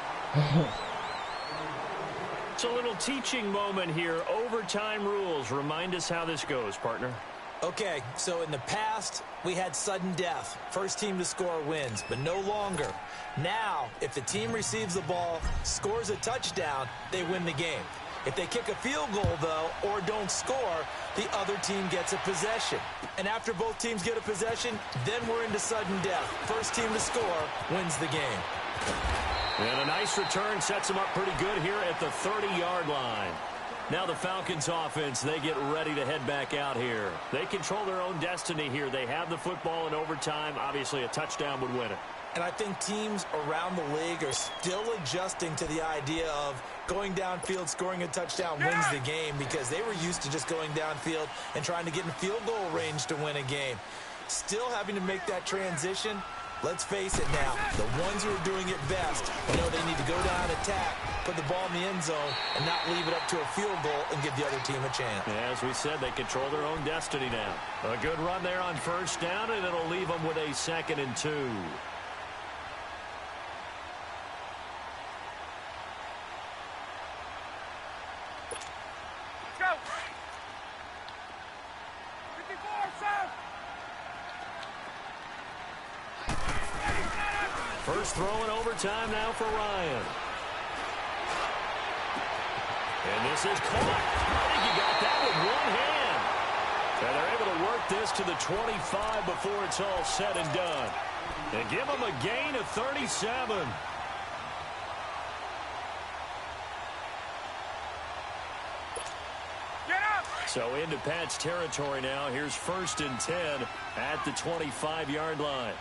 It's a little teaching moment here. Overtime rules. Remind us how this goes, partner. Okay, so in the past, we had sudden death. First team to score wins, but no longer. Now, if the team receives the ball, scores a touchdown, they win the game. If they kick a field goal, though, or don't score, the other team gets a possession. And after both teams get a possession, then we're into sudden death. First team to score wins the game. And a nice return sets them up pretty good here at the 30-yard line. Now the Falcons offense, they get ready to head back out here. They control their own destiny here. They have the football in overtime. Obviously, a touchdown would win it. And I think teams around the league are still adjusting to the idea of going downfield, scoring a touchdown wins the game, because they were used to just going downfield and trying to get in field goal range to win a game. Still having to make that transition. Let's face it now, the ones who are doing it best know they need to go down, attack, put the ball in the end zone, and not leave it up to a field goal and give the other team a chance. As we said, they control their own destiny now. A good run there on first down, and it'll leave them with a 2nd and 2. Let's go. 54, South. First throw in overtime now for Ryan. And this is caught. I think he got that with one hand. And they're able to work this to the 25 before it's all said and done. And give them a gain of 37. Get up. So into Pat's territory now. Here's 1st and 10 at the 25-yard line.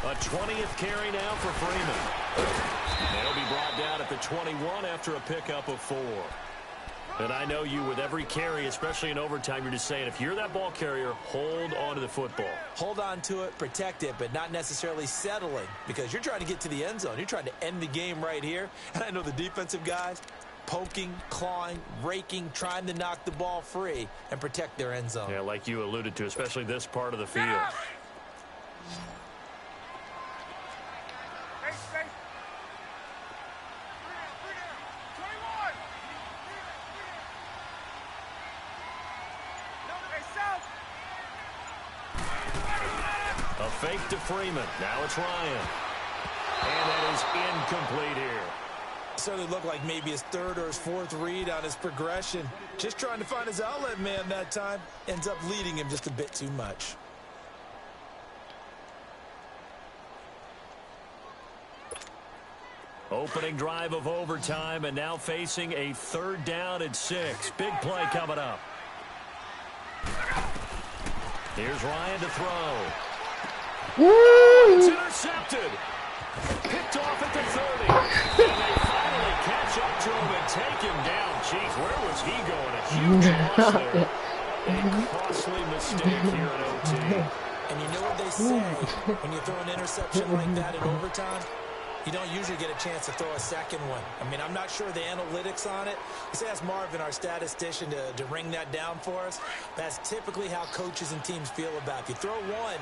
A 20th carry now for Freeman. And he'll be brought down at the 21 after a pickup of 4. And I know you, with every carry, especially in overtime, you're just saying, if you're that ball carrier, hold on to the football. Hold on to it, protect it, but not necessarily settling, because you're trying to get to the end zone. You're trying to end the game right here. And I know the defensive guys poking, clawing, raking, trying to knock the ball free and protect their end zone. Yeah, like you alluded to, especially this part of the field. Hey, 21. Hey, South. A fake to Freeman. Now it's Ryan. And that is incomplete here. Certainly looked like maybe his 3rd or his 4th read on his progression. Just trying to find his outlet man that time. Ends up leading him just a bit too much. Opening drive of overtime, and now facing a 3rd down and 6. Big play coming up. Here's Ryan to throw. Woo! It's intercepted. Picked off at the 30. And they finally catch up to him and take him down. Jeez, where was he going? A huge loss there. A costly mistake here in OT. And you know what they say, when you throw an interception like that in overtime, you don't usually get a chance to throw a second one. I mean, I'm not sure the analytics on it. Let's ask Marvin, our statistician, to ring that down for us. That's typically how coaches and teams feel about it. If you throw one,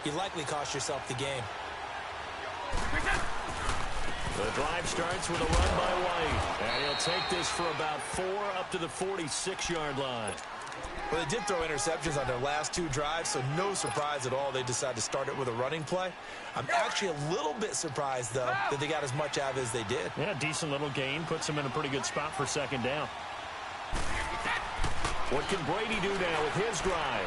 you likely cost yourself the game. The drive starts with a run by White. And he'll take this for about 4 up to the 46-yard line. Well, they did throw interceptions on their last 2 drives, so no surprise at all they decided to start it with a running play. I'm actually a little bit surprised, though, that they got as much out of it as they did. Yeah, decent little gain. Puts them in a pretty good spot for second down. What can Brady do now with his drive?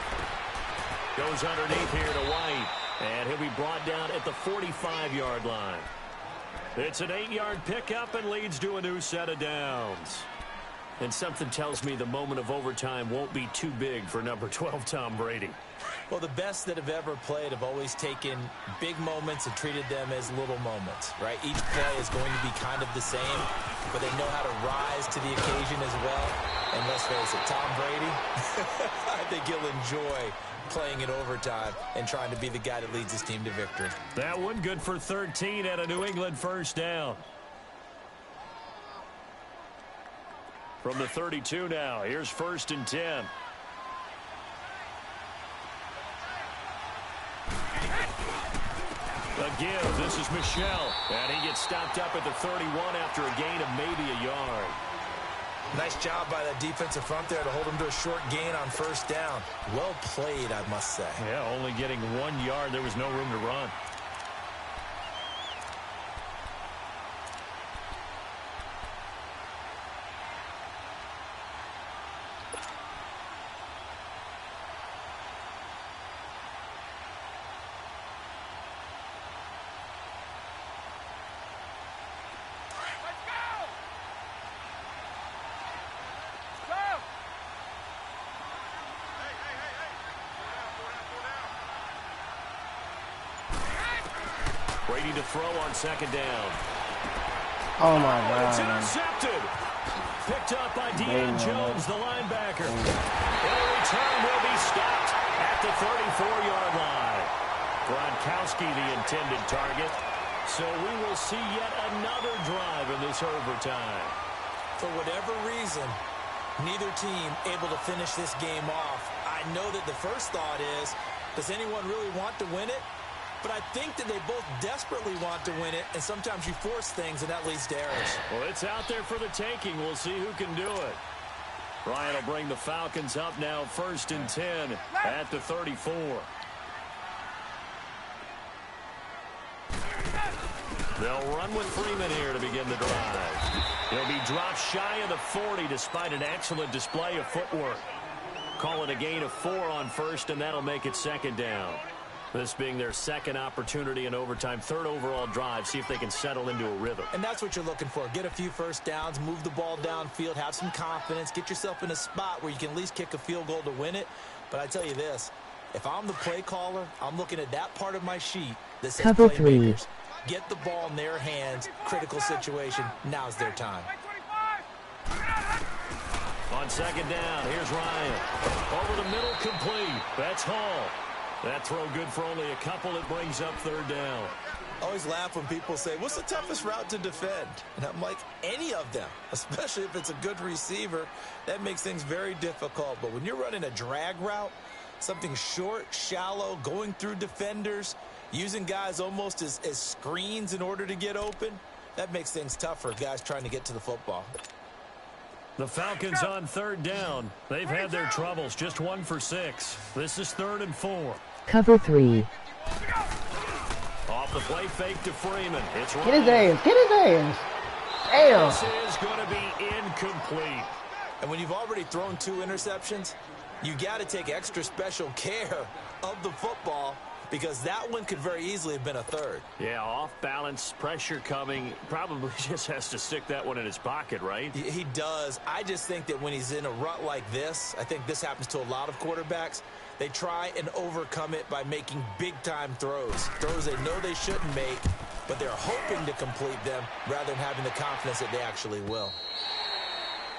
Goes underneath here to White. And he'll be brought down at the 45-yard line. It's an 8-yard pickup and leads to a new set of downs. And something tells me the moment of overtime won't be too big for number 12, Tom Brady. Well, the best that have ever played have always taken big moments and treated them as little moments, right? Each play is going to be kind of the same, but they know how to rise to the occasion as well. And let's face it, Tom Brady, I think he'll enjoy playing in overtime and trying to be the guy that leads his team to victory. That one good for 13 at a New England first down. From the 32 now, here's 1st and 10. A give, this is Michel. And he gets stopped up at the 31 after a gain of maybe a yard. Nice job by that defensive front there to hold him to a short gain on 1st down. Well played, I must say. Yeah, only getting 1 yard. There was no room to run. Brady to throw on 2nd down. Oh, my God. It's intercepted. Picked up by Deion Jones, the linebacker. And a return will be stopped at the 34-yard line. Gronkowski, the intended target. So we will see yet another drive in this overtime. For whatever reason, neither team able to finish this game off. I know that the first thought is, does anyone really want to win it? But I think that they both desperately want to win it, and sometimes you force things, and that leads to errors. Well, it's out there for the taking. We'll see who can do it. Ryan will bring the Falcons up now, 1st and 10 at the 34. They'll run with Freeman here to begin the drive. He'll be dropped shy of the 40 despite an excellent display of footwork. Call it a gain of 4 on 1st, and that'll make it 2nd down. This being their 2nd opportunity in overtime, 3rd overall drive, see if they can settle into a rhythm. And that's what you're looking for. Get a few 1st downs, move the ball downfield, have some confidence, get yourself in a spot where you can at least kick a field goal to win it. But I tell you this, if I'm the play caller, I'm looking at that part of my sheet that says Cover 3. playmakers. Get the ball in their hands, critical situation, now's their time. On 2nd down, here's Ryan. Over the middle, complete. That's Hall. That throw good for only a couple. It brings up 3rd down. I always laugh when people say, what's the toughest route to defend? And I'm like, any of them, especially if it's a good receiver. That makes things very difficult. But when you're running a drag route, something short, shallow, going through defenders, using guys almost as screens in order to get open, that makes things tough for guys trying to get to the football. The Falcons on 3rd down. They've had their troubles, just 1 for 6. This is 3rd and 4. Cover 3. Off the play fake to Freeman. It's Get his ass. Get his ass. Damn. This is going to be incomplete. And when you've already thrown 2 interceptions, you got to take extra special care of the football because that one could very easily have been a 3rd. Yeah, off balance, pressure coming. Probably just has to stick that one in his pocket, right? He does. I just think that when he's in a rut like this, I think this happens to a lot of quarterbacks, they try and overcome it by making big-time throws. Throws they know they shouldn't make, but they're hoping to complete them rather than having the confidence that they actually will.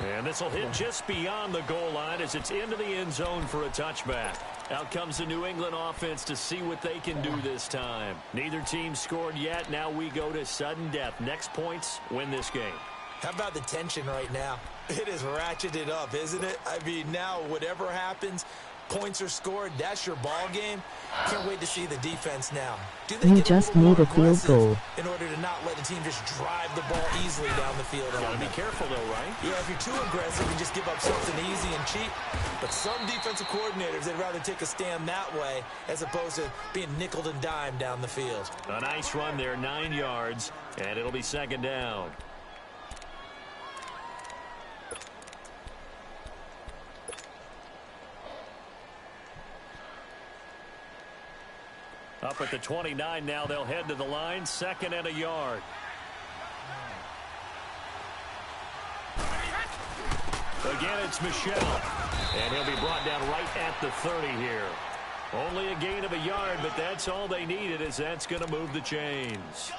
And this will hit just beyond the goal line as it's into the end zone for a touchback. Out comes the New England offense to see what they can do this time. Neither team scored yet. Now we go to sudden death. Next points, win this game. How about the tension right now? It is ratcheted up, isn't it? I mean, now whatever happens, Points are scored. That's your ball game. Can't wait to see the defense now. Do they You get just a little need more a field aggressive goal. in order to not let the team just drive the ball easily down the field? Gotta be careful, though, right? Yeah, if you're too aggressive, you just give up something easy and cheap. But some defensive coordinators, they'd rather take a stand that way as opposed to being nickeled and dimed down the field. A nice run there, 9 yards, and it'll be second down. Up at the 29 now, they'll head to the line, 2nd and a yard. Again, it's Michel, and he'll be brought down right at the 30 here. Only a gain of a yard, but that's all they needed, as that's going to move the chains.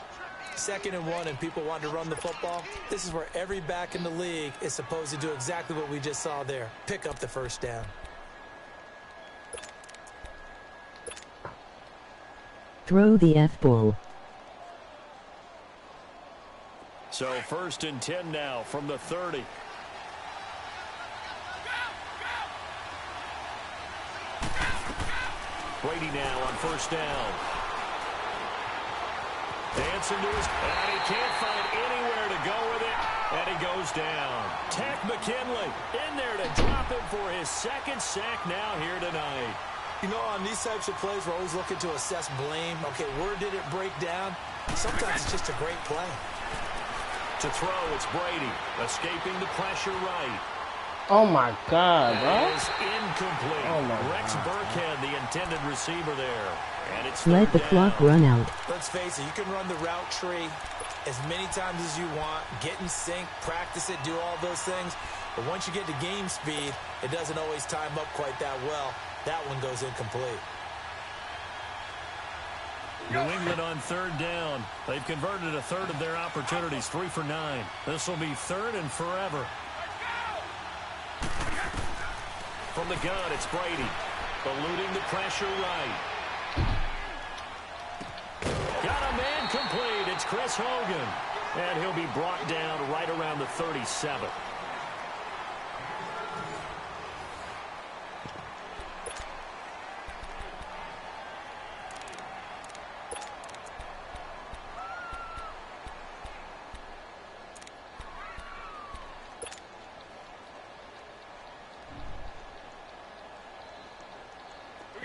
2nd and 1, and people want to run the football. This is where every back in the league is supposed to do exactly what we just saw there. Pick up the first down. Throw the F-ball. So 1st and 10 now from the 30. Brady now on 1st down. Dancing to his, and he can't find anywhere to go with it, and he goes down. Takk McKinley in there to drop him for his 2nd sack now here tonight. You know, on these types of plays, we're always looking to assess blame. Okay, where did it break down? Sometimes it's just a great play. To throw, it's Brady, escaping the pressure right. Oh my God, bro. That is incomplete. Oh my Rex God. Burkhead, the intended receiver there. And it's Let the 3rd clock down. run out. Let's face it, you can run the route tree as many times as you want, get in sync, practice it, do all those things. But once you get to game speed, it doesn't always time up quite that well. That one goes incomplete. New England on 3rd down. They've converted a 1/3 of their opportunities, 3 for 9. This will be 3rd and forever. From the gun, it's Brady. Eluding the pressure right. Got a man complete. It's Chris Hogan. And he'll be brought down right around the 37.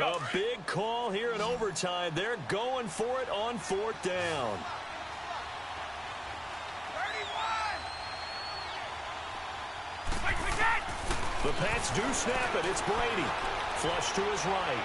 A big call here in overtime. They're going for it on 4th down. 31! The Pats do snap it. It's Brady. Flush to his right.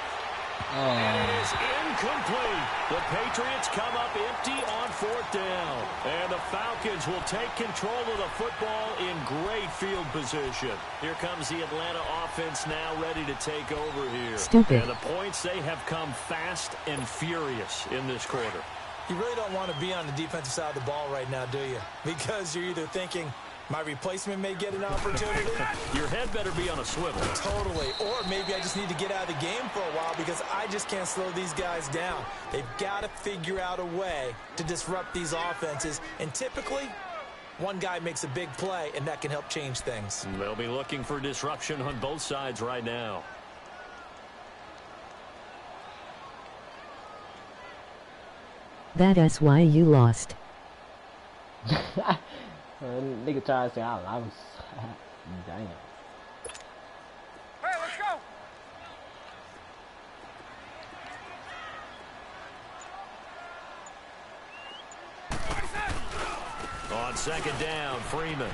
Oh. And it is incomplete. The Patriots come up empty on 4th down. And the Falcons will take control of the football in great field position. Here comes the Atlanta offense now ready to take over here. Stupid. And the points, they have come fast and furious in this quarter. You really don't want to be on the defensive side of the ball right now, do you? Because you're either thinking, my replacement may get an opportunity. Your head better be on a swivel. Totally. Or maybe I just need to get out of the game for a while because I just can't slow these guys down. They've got to figure out a way to disrupt these offenses. And typically, one guy makes a big play, and that can help change things. They'll be looking for disruption on both sides right now. That's why you lost. Nigga tried to say I was damn. Hey, let's go! On 2nd down, Freeman.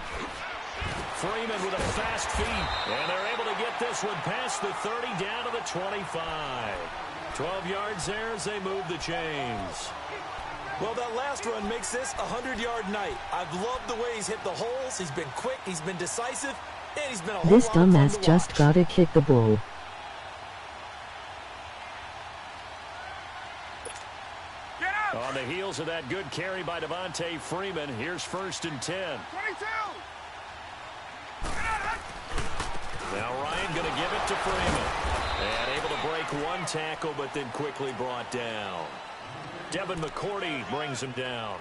Freeman with a fast feet, and they're able to get this one past the 30 down to the 25. 12 yards there as they move the chains. Well, that last run makes this a 100-yard night. I've loved the way he's hit the holes. He's been quick, he's been decisive, and he's been a whole This lot of fun dumbass to just watch. gotta kick the ball. Get out! On the heels of that good carry by Devontae Freeman, here's 1st and 10. 22! Now Ryan going to give it to Freeman. And able to break one tackle, but then quickly brought down. Devin McCourty brings him down.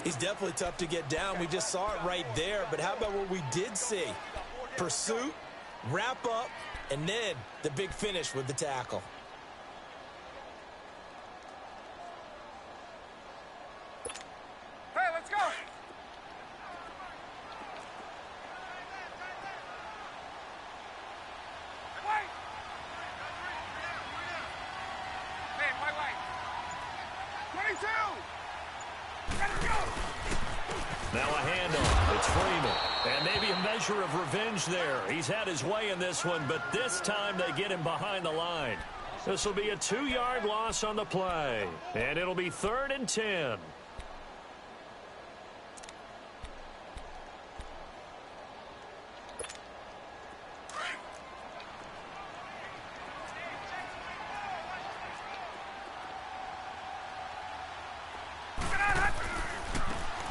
He's definitely tough to get down. We just saw it right there. But how about what we did see? Pursuit, wrap up, and then the big finish with the tackle. Hey, let's go. Wait. Man, wait. 22. Let's go. Now a handoff. It's Freeman. And maybe a measure of revenge there. He's had his way in this one, but this time they get him behind the line. This will be a 2-yard loss on the play. And it'll be 3rd and 10.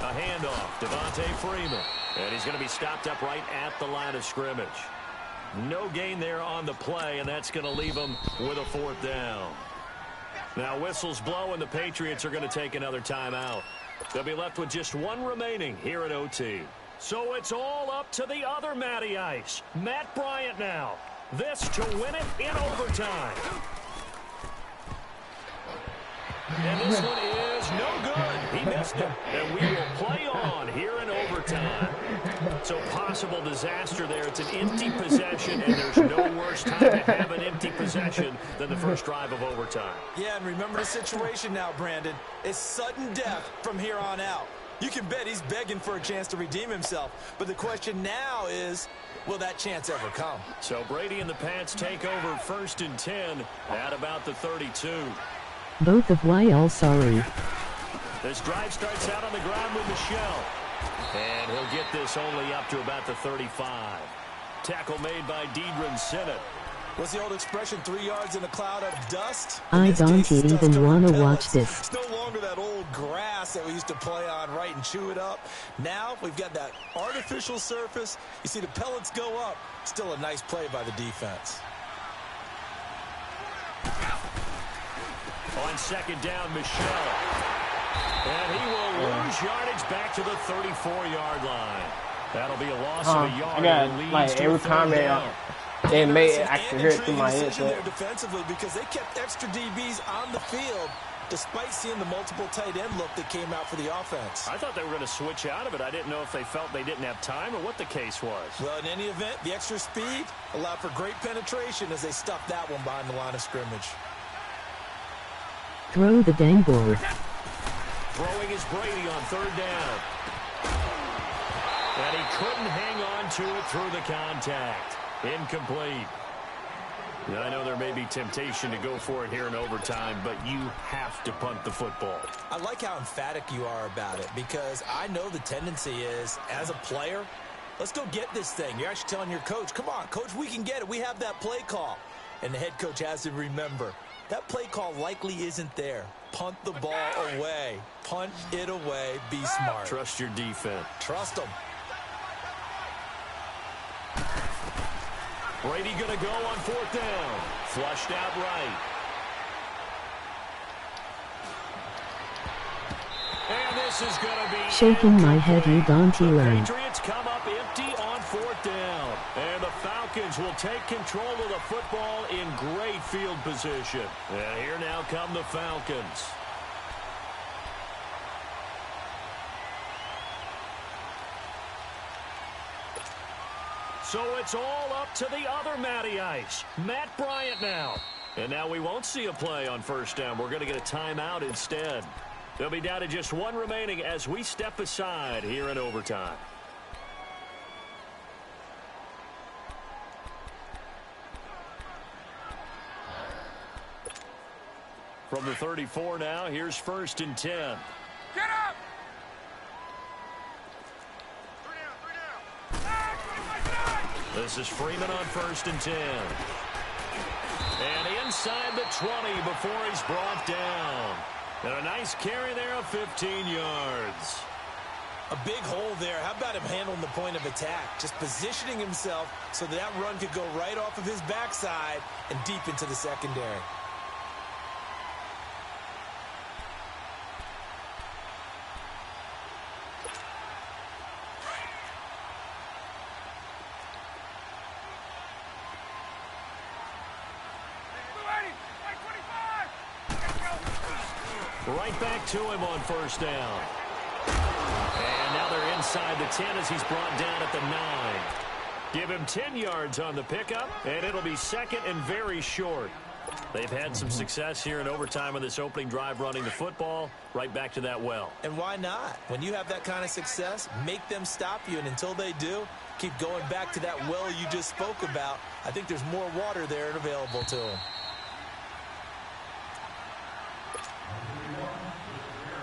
A handoff, Devontae Freeman. And he's going to be stopped up right at the line of scrimmage. No gain there on the play, and that's going to leave him with a 4th down. Now whistles blow, and the Patriots are going to take another timeout. They'll be left with just one remaining here at OT. So it's all up to the other Matty Ice. Matt Bryant now. This to win it in overtime. And this one is no good. He missed it. And we will play on here in overtime. So possible disaster there. It's an empty possession, and there's no worse time to have an empty possession than the first drive of overtime. Yeah, and remember the situation now, Brandon. It's sudden death from here on out. You can bet he's begging for a chance to redeem himself. But the question now is, will that chance ever come? So Brady and the Pats take over 1st and 10 at about the 32. Both of y'all sorry. This drive starts out on the ground with Michelle. And he'll get this only up to about the 35. Tackle made by Deidre Sinnott. What's the old expression, 3 yards in a cloud of dust? I don't even want to watch this. It's no longer that old grass that we used to play on, right, and chew it up. Now we've got that artificial surface. You see the pellets go up. Still a nice play by the defense. On 2nd down, Michelle. And he will lose yardage back to the 34-yard line. That'll be a loss of a yard. I got like every comment it made it actually hurt through my head. There defensively because they kept extra DBs on the field despite seeing the multiple tight end look that came out for the offense. I thought they were going to switch out of it. I didn't know if they felt they didn't have time or what the case was. Well, in any event, the extra speed allowed for great penetration as they stuffed that one behind the line of scrimmage. Throw the dang ball. Throwing is Brady on 3rd down. And he couldn't hang on to it through the contact. Incomplete. Now, I know there may be temptation to go for it here in overtime, but you have to punt the football. I like how emphatic you are about it because I know the tendency is, as a player, let's go get this thing. You're actually telling your coach, come on, coach, we can get it. We have that play call. And the head coach has to remember, that play call likely isn't there. Punt the ball away. Punt it away. Be smart. Trust your defense. Trust them. Brady going to go on 4th down. Flushed out right. And this is going to be shaking my head. You don't learn. Patriots come up empty on 4th down. And the Falcons will take control of the football in great field position. And here now come the Falcons. So it's all up to the other Matty Ice, Matt Bryant now. And now we won't see a play on 1st down. We're going to get a timeout instead. They'll be down to just one remaining as we step aside here in overtime. From the 34 now, here's 1st and 10. Get up! This is Freeman on 1st and 10. And inside the 20 before he's brought down. And a nice carry there of 15 yards. A big hole there. How about him handling the point of attack? Just positioning himself so that run could go right off of his backside and deep into the secondary. Right back to him on first down. And now they're inside the 10 as he's brought down at the 9. Give him 10 yards on the pickup, and it'll be second and very short. They've had some success here in overtime on this opening drive running the football. Right back to that well. And why not? When you have that kind of success, make them stop you, and until they do, keep going back to that well you just spoke about. I think there's more water there and available to them.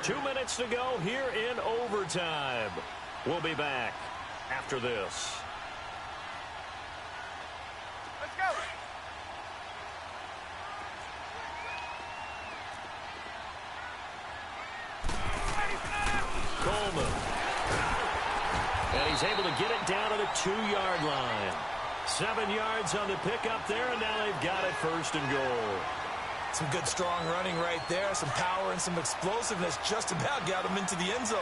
2 minutes to go here in overtime. We'll be back after this. Let's go. Coleman. And he's able to get it down to the 2-yard line. 7 yards on the pickup there, and now they've got it first and goal. Some good strong running right there. Some power and some explosiveness just about got him into the end zone.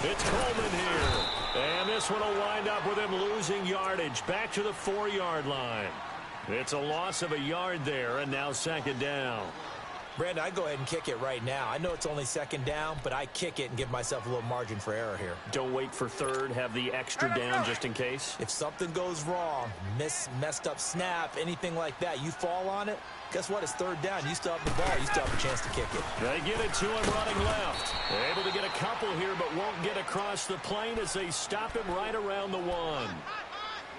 It's Coleman here. And this one will wind up with him losing yardage back to the 4-yard line. It's a loss of a yard there, and now second down. Brandon, I go ahead and kick it right now. I know it's only second down, but I kick it and give myself a little margin for error here. Don't wait for third. Have the extra down just in case. If something goes wrong, messed up snap, anything like that, you fall on it, guess what? It's third down. You still have the ball. You still have a chance to kick it. They get it to him running left. They're able to get a couple here, but won't get across the plane as they stop him right around the 1.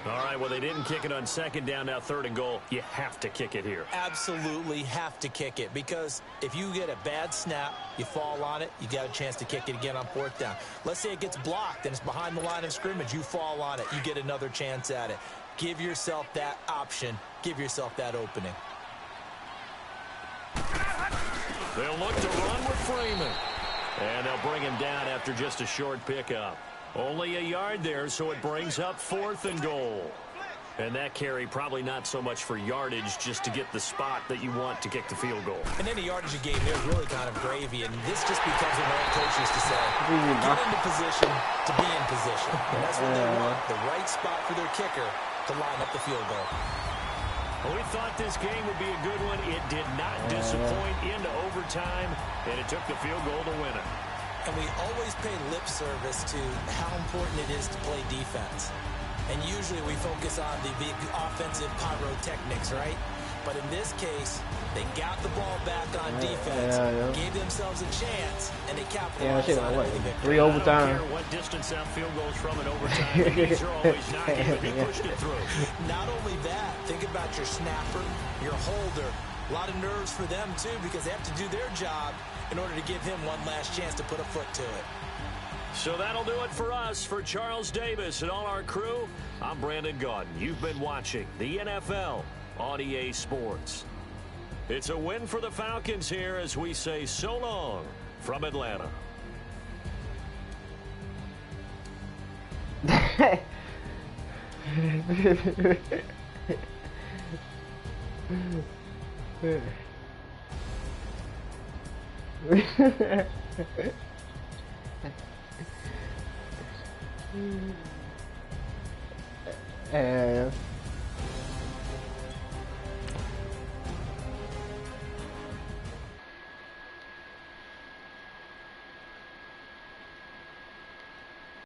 All right, well, they didn't kick it on second down, now third and goal. You have to kick it here. Absolutely have to kick it, because if you get a bad snap, you fall on it, you got a chance to kick it again on fourth down. Let's say it gets blocked and it's behind the line of scrimmage. You fall on it, you get another chance at it. Give yourself that option. Give yourself that opening. They'll look to run with Freeman. And they'll bring him down after just a short pickup. Only a yard there, so it brings up fourth and goal. And that carry probably not so much for yardage, just to get the spot that you want to kick the field goal. And any yardage you gave there is really kind of gravy, and this just becomes what our coach used to say. Get into position to be in position. And that's what they want, the right spot for their kicker to line up the field goal. Well, we thought this game would be a good one. It did not disappoint into overtime, and it took the field goal to win it. And we always pay lip service to how important it is to play defense. And usually we focus on the big offensive pyrotechnics, right? But in this case, they got the ball back on defense, gave themselves a chance, and they capitalized on it. Three overtime. I don't care what distance that field goes from in overtime. These are always not even. He pushed it through. Not only that, think about your snapper, your holder. A lot of nerves for them, too, because they have to do their job in order to give him one last chance to put a foot to it. So that'll do it for us. For Charles Davis and all our crew, I'm Brandon Gaudin. You've been watching the NFL on EA Sports. It's a win for the Falcons here as we say so long from Atlanta. Yeah.